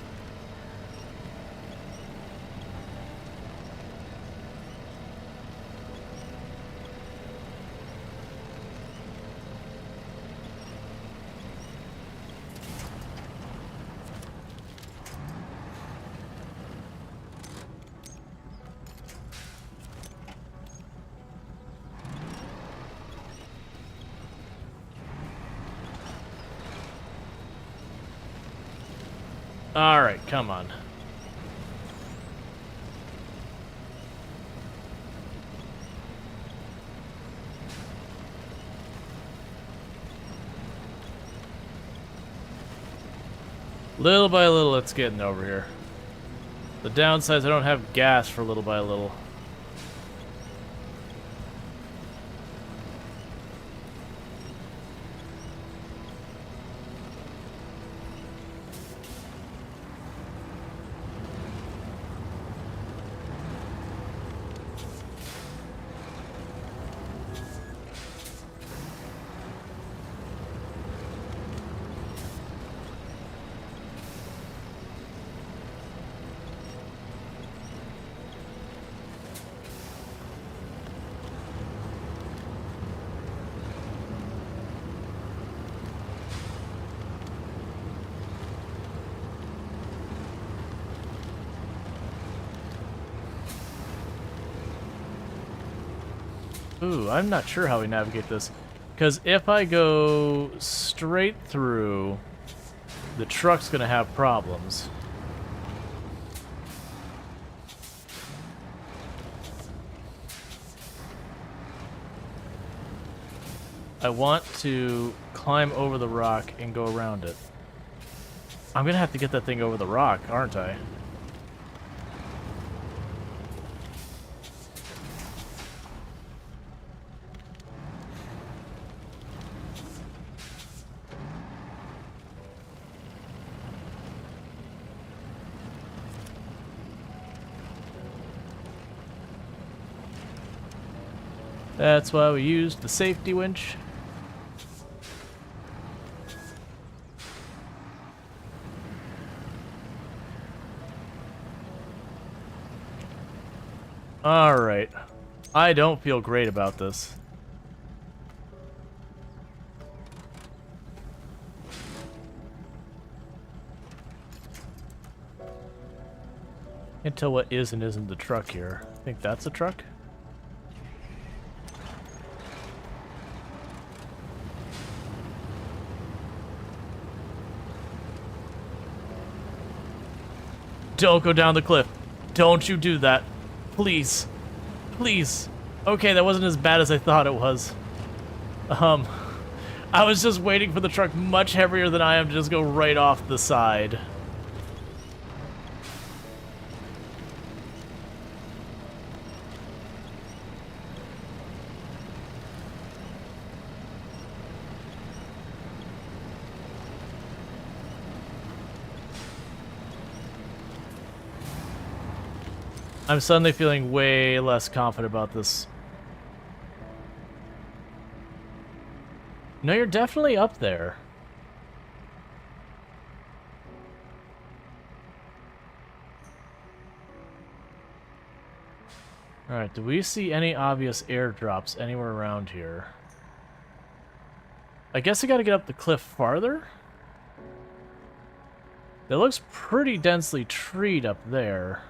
Alright, come on. Little by little, it's getting over here. The downside is I don't have gas for little by little. Ooh, I'm not sure how we navigate this. Because if I go straight through, the truck's going to have problems. I want to climb over the rock and go around it. I'm going to have to get that thing over the rock, aren't I? That's why we used the safety winch. Alright. I don't feel great about this. Can't tell what is and isn't the truck here. I think that's a truck. Don't go down the cliff. Don't you do that. Please. Please. Okay, that wasn't as bad as I thought it was. I was just waiting for the truck much heavier than I am to just go right off the side. I'm suddenly feeling way less confident about this. No, you're definitely up there. Alright, do we see any obvious airdrops anywhere around here? I guess I gotta get up the cliff farther? It looks pretty densely treed up there.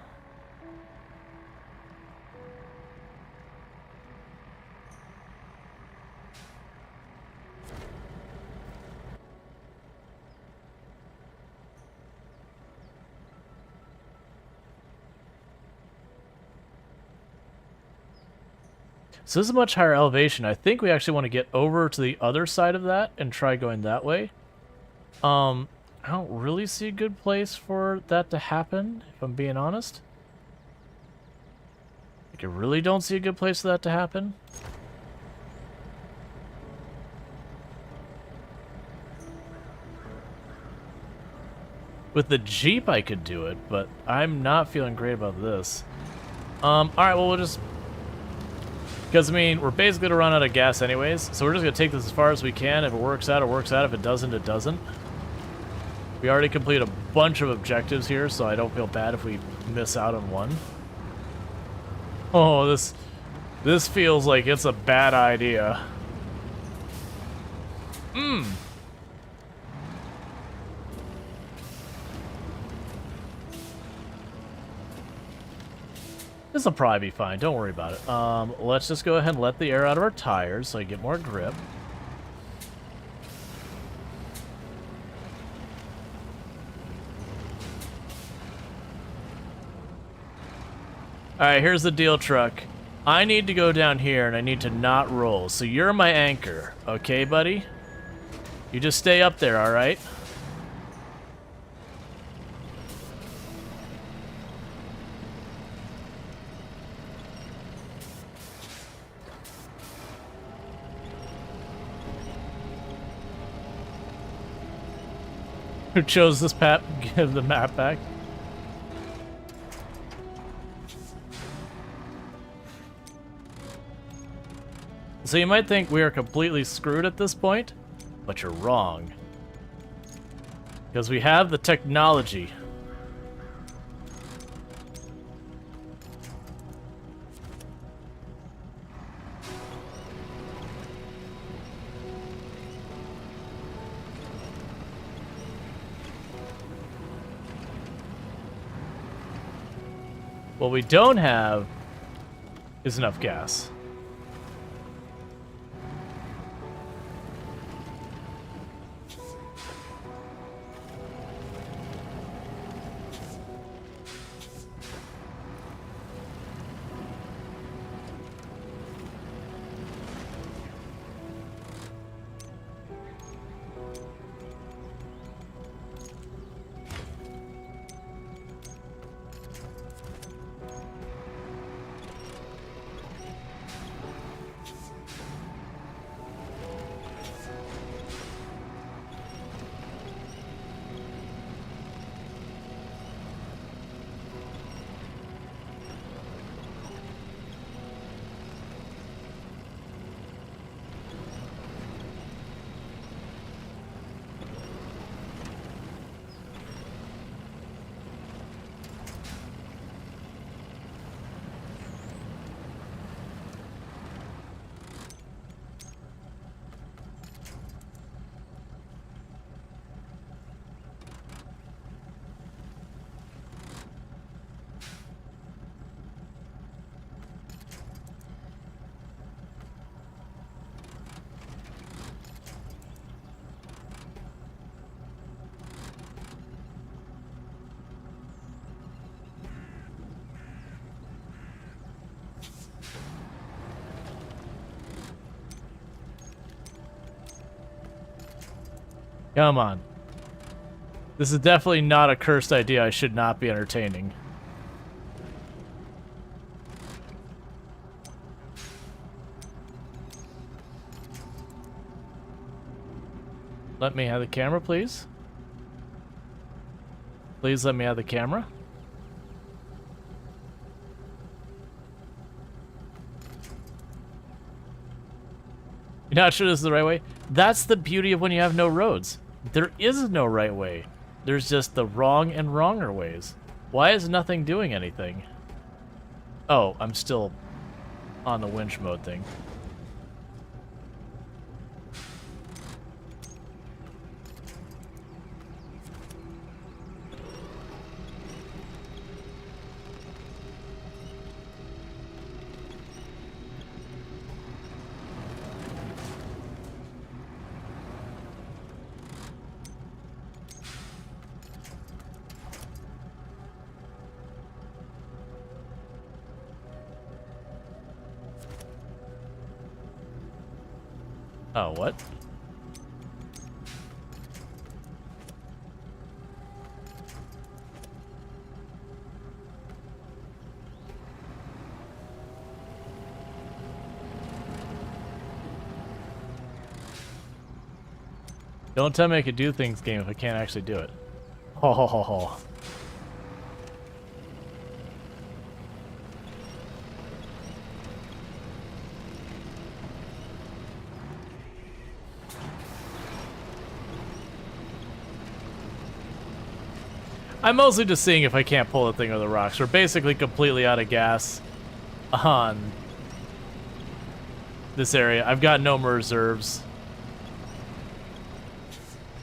So this is a much higher elevation. I think we actually want to get over to the other side of that and try going that way. I don't really see a good place for that to happen, if I'm being honest. Like, I really don't see a good place for that to happen. With the Jeep, I could do it, but I'm not feeling great about this. Alright, well, we'll just... Because, I mean, we're basically going to run out of gas anyways, so we're just going to take this as far as we can. If it works out, it works out. If it doesn't, it doesn't. We already completed a bunch of objectives here, so I don't feel bad if we miss out on one. Oh, this feels like it's a bad idea. This will probably be fine. Don't worry about it. Let's just go ahead and let the air out of our tires so I get more grip. Alright, here's the deal, truck. I need to go down here and I need to not roll. So you're my anchor, okay, buddy? You just stay up there, alright? Who chose this map? Give the map back. So you might think we are completely screwed at this point, but you're wrong. Because we have the technology. What we don't have is enough gas. Come on. This is definitely not a cursed idea I should not be entertaining. Let me have the camera, please. Please let me have the camera. You're not sure this is the right way? That's the beauty of when you have no roads. There is no right way. There's just the wrong and wronger ways. Why is nothing doing anything? Oh, I'm still on the winch mode thing. Oh, what? Don't tell me I could do things, game, if I can't actually do it. Ho ho ho ho. I'm mostly just seeing if I can't pull the thing over the rocks. We're basically completely out of gas on this area. I've got no more reserves.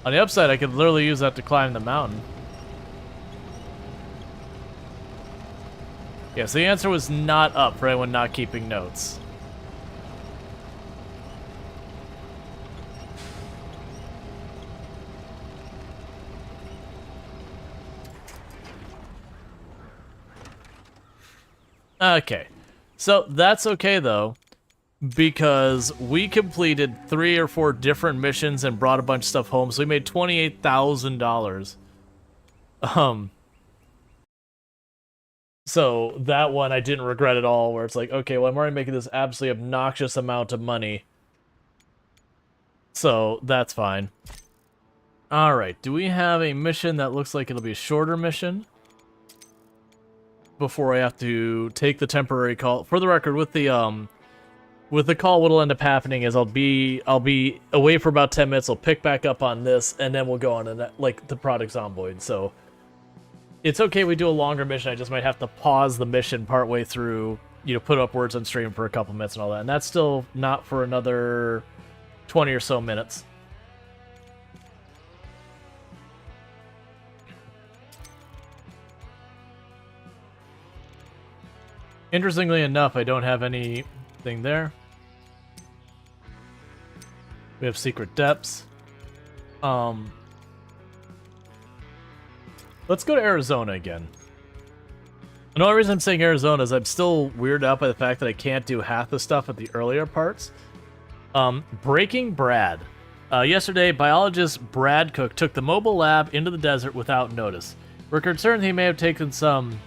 On the upside, I could literally use that to climb the mountain. Yeah, so the answer was not up for anyone not keeping notes. Okay, so that's okay though, because we completed 3 or 4 different missions and brought a bunch of stuff home, so we made $28,000. So that one I didn't regret at all, where it's like, okay, well I'm already making this absolutely obnoxious amount of money. So that's fine. Alright, do we have a mission that looks like it'll be a shorter mission? Before I have to take the temporary call. For the record, with the call, what'll end up happening is I'll be away for about 10 minutes. I'll pick back up on this, and then we'll go on and like the product Zomboid. So it's okay. We do a longer mission. I just might have to pause the mission partway through. You know, put up words on stream for a couple minutes and all that. And that's still not for another 20 or so minutes. Interestingly enough, I don't have anything there. We have secret depths. Let's go to Arizona again. The only reason I'm saying Arizona is I'm still weirded out by the fact that I can't do half the stuff at the earlier parts. Breaking Brad. Yesterday, biologist Brad Cook took the mobile lab into the desert without notice. We're concerned he may have taken some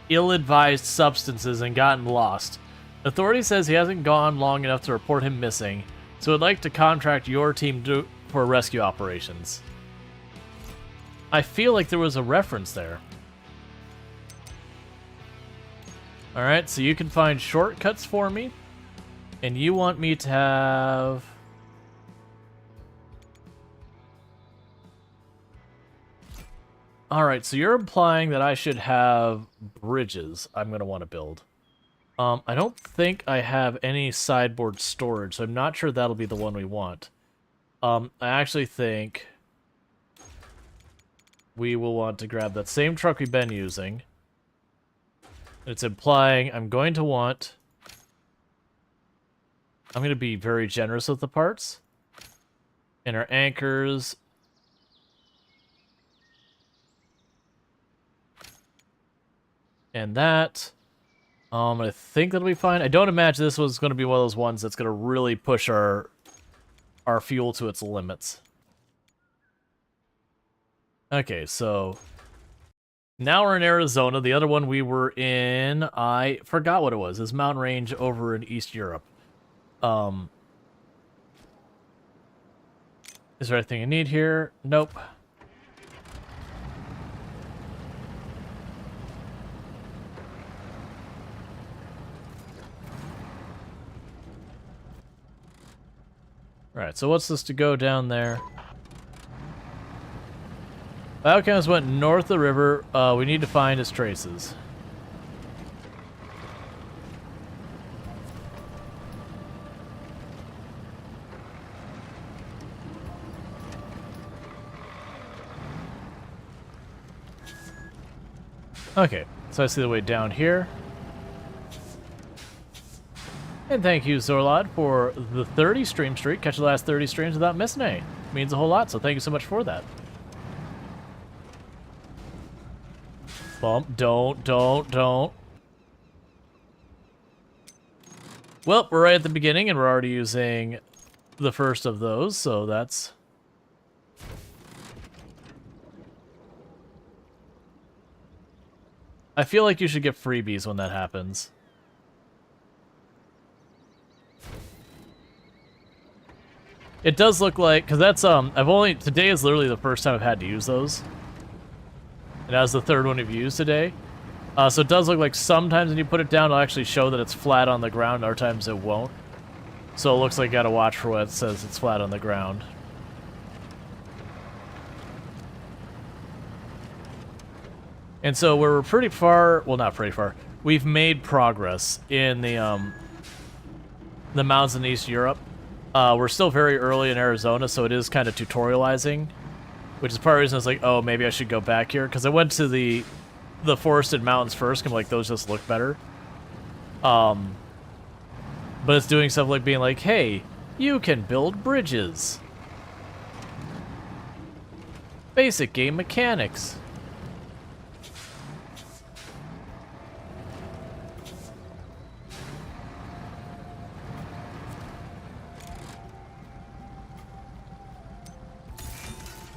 ill-advised substances and gotten lost. Authority says he hasn't gone long enough to report him missing, so I'd like to contract your team for rescue operations. I feel like there was a reference there. Alright, so you can find shortcuts for me, and you want me to have... Alright, so you're implying that I should have bridges I'm going to want to build. I don't think I have any sideboard storage, so I'm not sure that'll be the one we want. I actually think we will want to grab that same truck we've been using. It's implying I'm going to want... I'm going to be very generous with the parts. And our anchors... And that... I think that'll be fine. I don't imagine this was going to be one of those ones that's going to really push our fuel to its limits. Okay, so now we're in Arizona. The other one we were in, I forgot what it was. It's mountain range over in East Europe. Is there anything I need here? Nope. Alright, so what's this to go down there? Outcomes went north of the river. We need to find his traces. Okay, so I see the way down here. And thank you, Zorlod, for the 30 stream streak. Catch the last 30 streams without missing any. Means a whole lot, so thank you so much for that. Bump, don't. Well, we're right at the beginning, and we're already using the first of those, so that's... I feel like you should get freebies when that happens. It does look like, because that's, today is literally the first time I've had to use those. And that was the third one I've used today. So it does look like sometimes when you put it down, it'll actually show that it's flat on the ground, other times it won't. So it looks like you gotta watch for what it says it's flat on the ground. And so we're pretty far, well, not pretty far. We've made progress in the mountains in East Europe. We're still very early in Arizona, so it is kind of tutorializing, which is part of the reason I was like, oh, maybe I should go back here, because I went to the forested mountains first, and I'm like, those just look better. But it's doing stuff like being like, hey, you can build bridges. Basic game mechanics.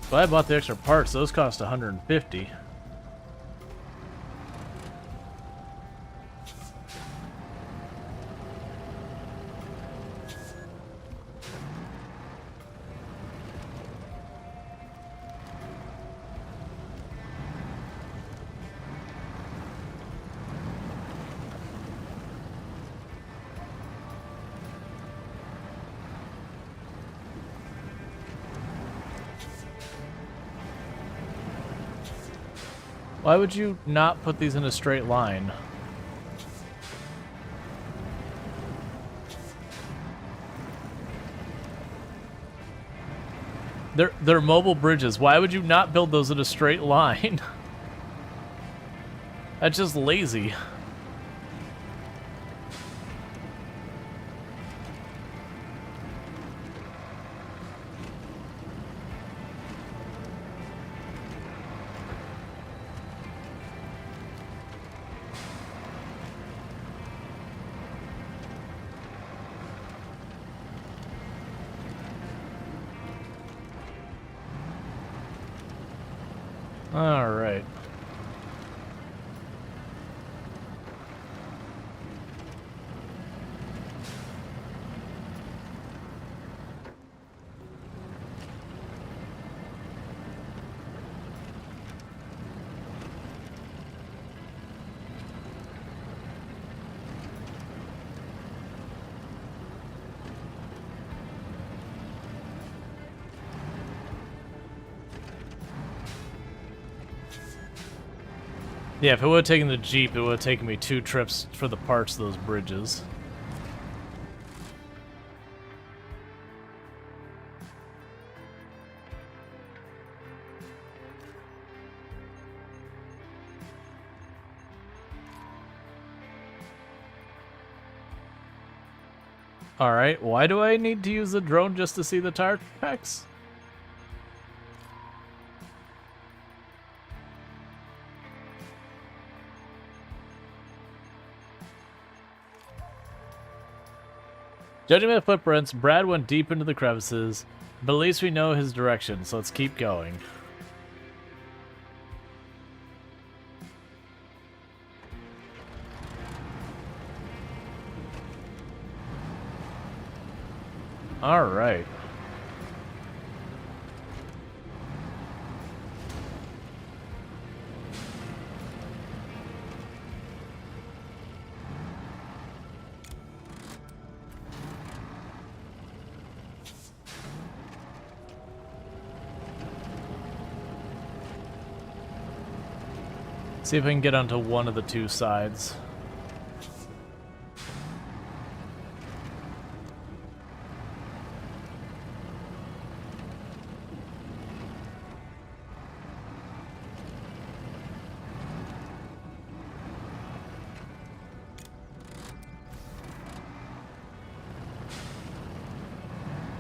So I bought the extra parts. Those cost 150. Why would you not put these in a straight line? They're mobile bridges. Why would you not build those in a straight line? That's just lazy. All right. Yeah, if it would have taken the Jeep, it would have taken me 2 trips for the parts of those bridges. Alright, why do I need to use the drone just to see the tire packs? Judging by the footprints, Brad went deep into the crevices, but at least we know his direction, so let's keep going. All right. See if I can get onto one of the two sides.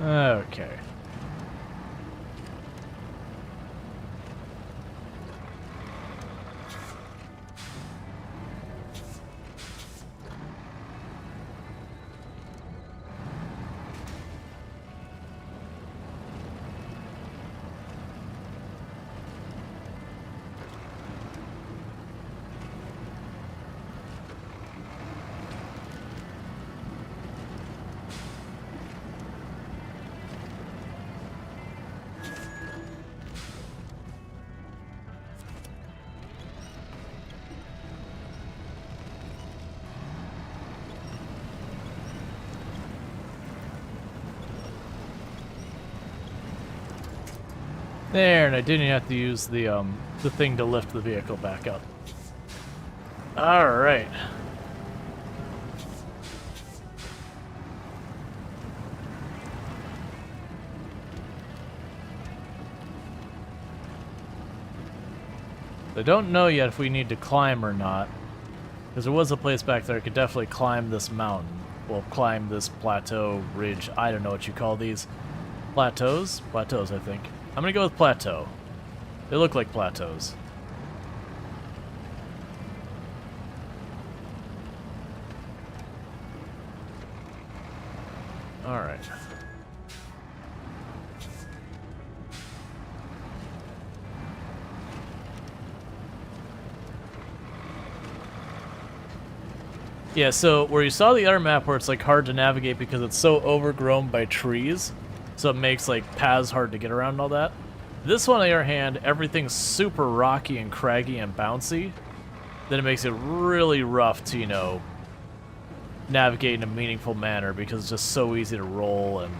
Okay. There, and I didn't have to use the thing to lift the vehicle back up. All right. I don't know yet if we need to climb or not, because there was a place back there I could definitely climb this mountain. Well, climb this plateau, ridge, I don't know what you call these. Plateaus? Plateaus, I think. I'm gonna go with plateau. They look like plateaus. Alright. Yeah, so where you saw the other map where it's like hard to navigate because it's so overgrown by trees, so it makes like paths hard to get around and all that. This one, on the other hand, everything's super rocky and craggy and bouncy. Then it makes it really rough to, you know, navigate in a meaningful manner because it's just so easy to roll and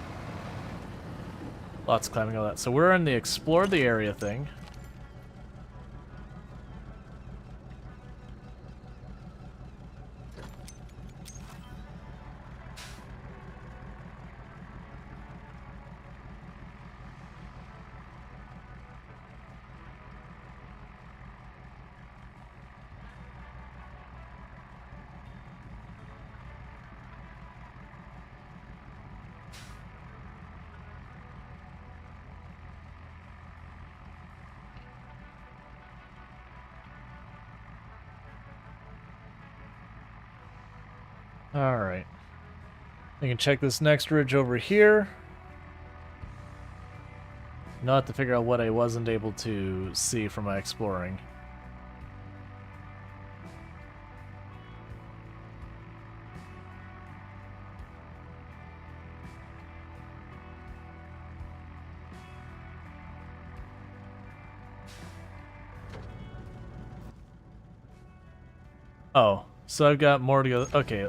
lots of climbing, all that. So we're in the explore the area thing. Alright. I can check this next ridge over here. Now I have to figure out what I wasn't able to see from my exploring. Oh, so I've got more to go. Okay.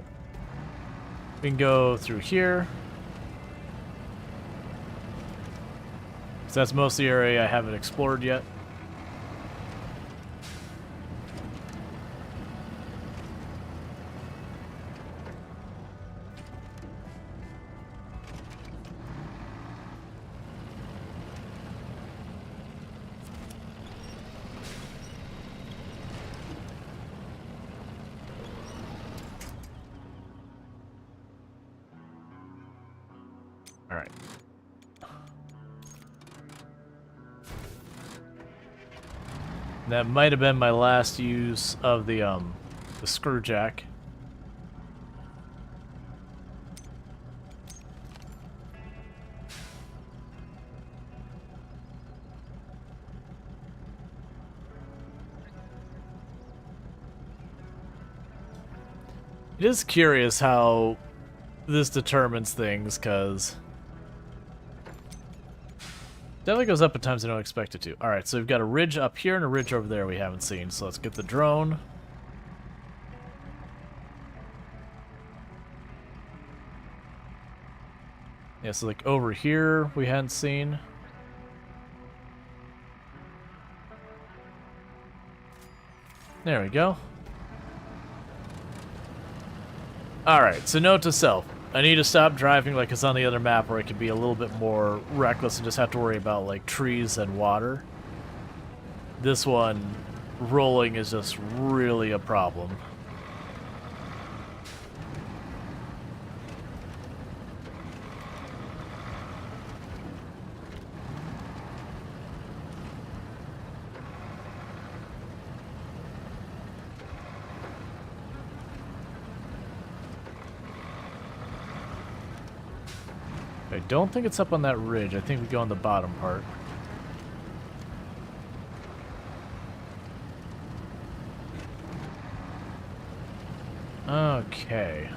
We can go through here. So that's most of the area I haven't explored yet. All right. That might have been my last use of the screw jack. It is curious how this determines things, because Definitely goes up at times I don't expect it to. Alright, so we've got a ridge up here and a ridge over there we haven't seen. So let's get the drone. Yeah, so like over here we hadn't seen. There we go. Alright, so note to self. I need to stop driving like it's on the other map where I could be a little bit more reckless and just have to worry about like trees and water. This one, rolling is just really a problem. I don't think it's up on that ridge. I think we go on the bottom part. Okay.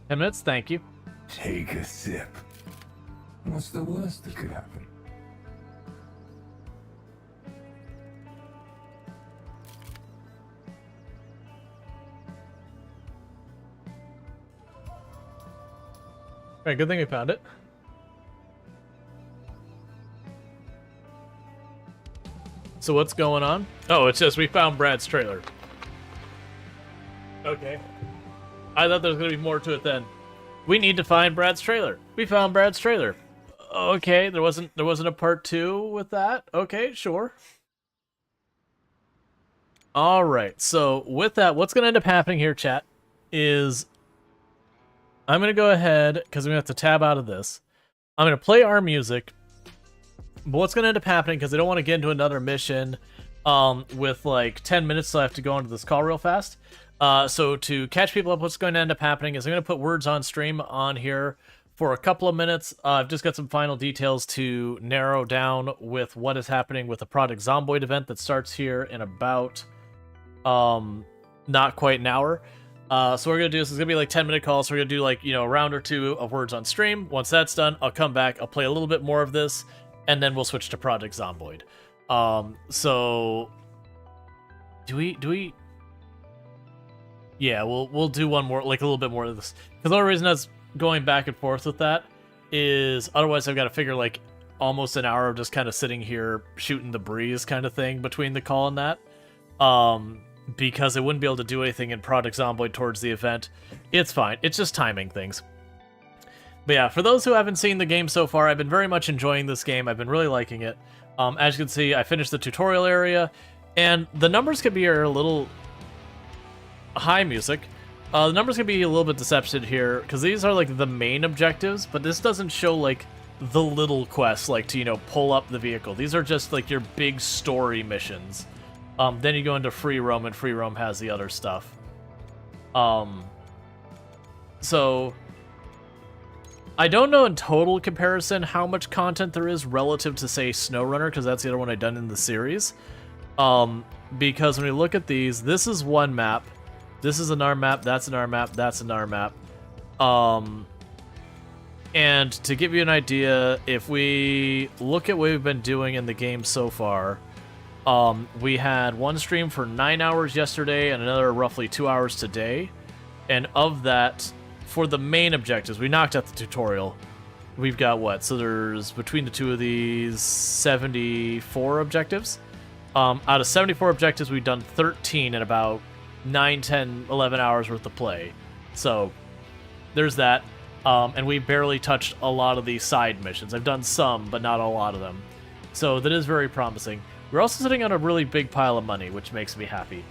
Ten minutes, thank you. Take a sip. What's the worst that could happen? Alright, good thing we found it. So what's going on? Oh, it's just we found Brad's trailer. Okay. I thought there was going to be more to it then. We need to find Brad's trailer. We found Brad's trailer. Okay, there wasn't a part 2 with that? Okay, sure. Alright, so with that, what's going to end up happening here, chat, is I'm going to go ahead, because I'm going to have to tab out of this. I'm going to play our music. But what's going to end up happening, because I don't want to get into another mission with like 10 minutes, so I have to go into this call real fast. So to catch people up, what's going to end up happening is I'm going to put words on stream on here for a couple of minutes. I've just got some final details to narrow down with what is happening with the Project Zomboid event that starts here in about not quite an hour. So what we're going to do is it's going to be like 10-minute calls. So we're going to do like, a round or two of words on stream. Once that's done, I'll come back. I'll play a little bit more of this, and then we'll switch to Project Zomboid. So do we? Yeah, we'll do one more, like a little bit more of this. Because the only reason that's going back and forth with that is otherwise I've got to figure like almost an hour of just kind of sitting here shooting the breeze kind of thing between the call and that. Because I wouldn't be able to do anything in Project Zomboid towards the event. It's fine. It's just timing things. But yeah, for those who haven't seen the game so far, I've been very much enjoying this game. I've been really liking it. As you can see, I finished the tutorial area, and the numbers could be a little high music. The numbers can be a little bit deceptive here, because these are like the main objectives, but this doesn't show like the little quests, like to, pull up the vehicle. These are just like your big story missions. Then you go into free roam, and free roam has the other stuff. So I don't know in total comparison how much content there is relative to, say, SnowRunner, because that's the other one I've done in the series. Because when we look at these, this is one map. This is another map, that's another map, that's another map. And to give you an idea, if we look at what we've been doing in the game so far, we had one stream for 9 hours yesterday and another roughly 2 hours today. And of that, for the main objectives, we knocked out the tutorial. We've got what? So there's, between the two of these, 74 objectives. Out of 74 objectives, we've done 13 in about 9, 10, 11 hours worth of play. So there's that. And we barely touched a lot of these side missions. I've done some, but not a lot of them. So that is very promising. We're also sitting on a really big pile of money, which makes me happy.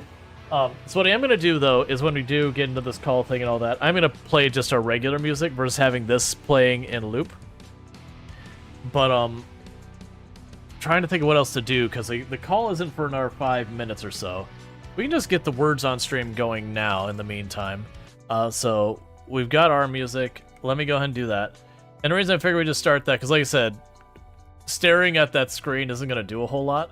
So what I am going to do, though, is when we do get into this call thing and all that, I'm going to play just our regular music versus having this playing in loop. But, trying to think of what else to do, because the call isn't for another 5 minutes or so. We can just get the words on stream going now in the meantime. So we've got our music. Let me go ahead and do that. And the reason I figured we just start that, because like I said, staring at that screen isn't going to do a whole lot.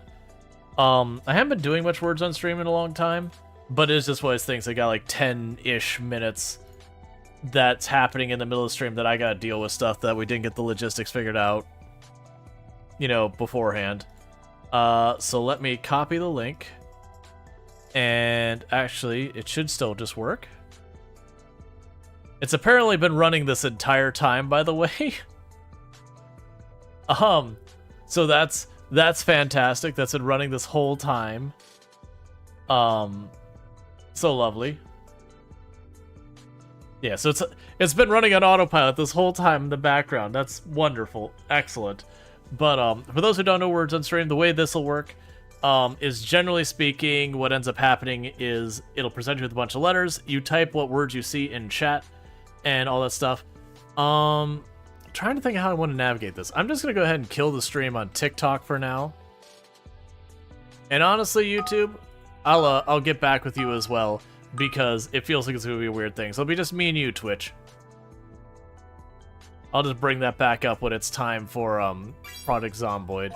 I haven't been doing much words on stream in a long time, but it's just one of those things. I got like 10-ish minutes that's happening in the middle of the stream that I got to deal with stuff that we didn't get the logistics figured out, you know, beforehand. So let me copy the link. And actually, it should still just work. It's apparently been running this entire time, by the way. So that's fantastic. That's been running this whole time. So lovely. Yeah, so it's been running on autopilot this whole time in the background. That's wonderful. Excellent. But for those who don't know words on stream, the way this will work is, generally speaking, what ends up happening is it'll present you with a bunch of letters. You type what words you see in chat and all that stuff. Trying to think of how I want to navigate this. I'm just going to go ahead and kill the stream on TikTok for now. And honestly, YouTube, I'll get back with you as well, because it feels like it's going to be a weird thing. So it'll be just me and you, Twitch. I'll just bring that back up when it's time for Project Zomboid.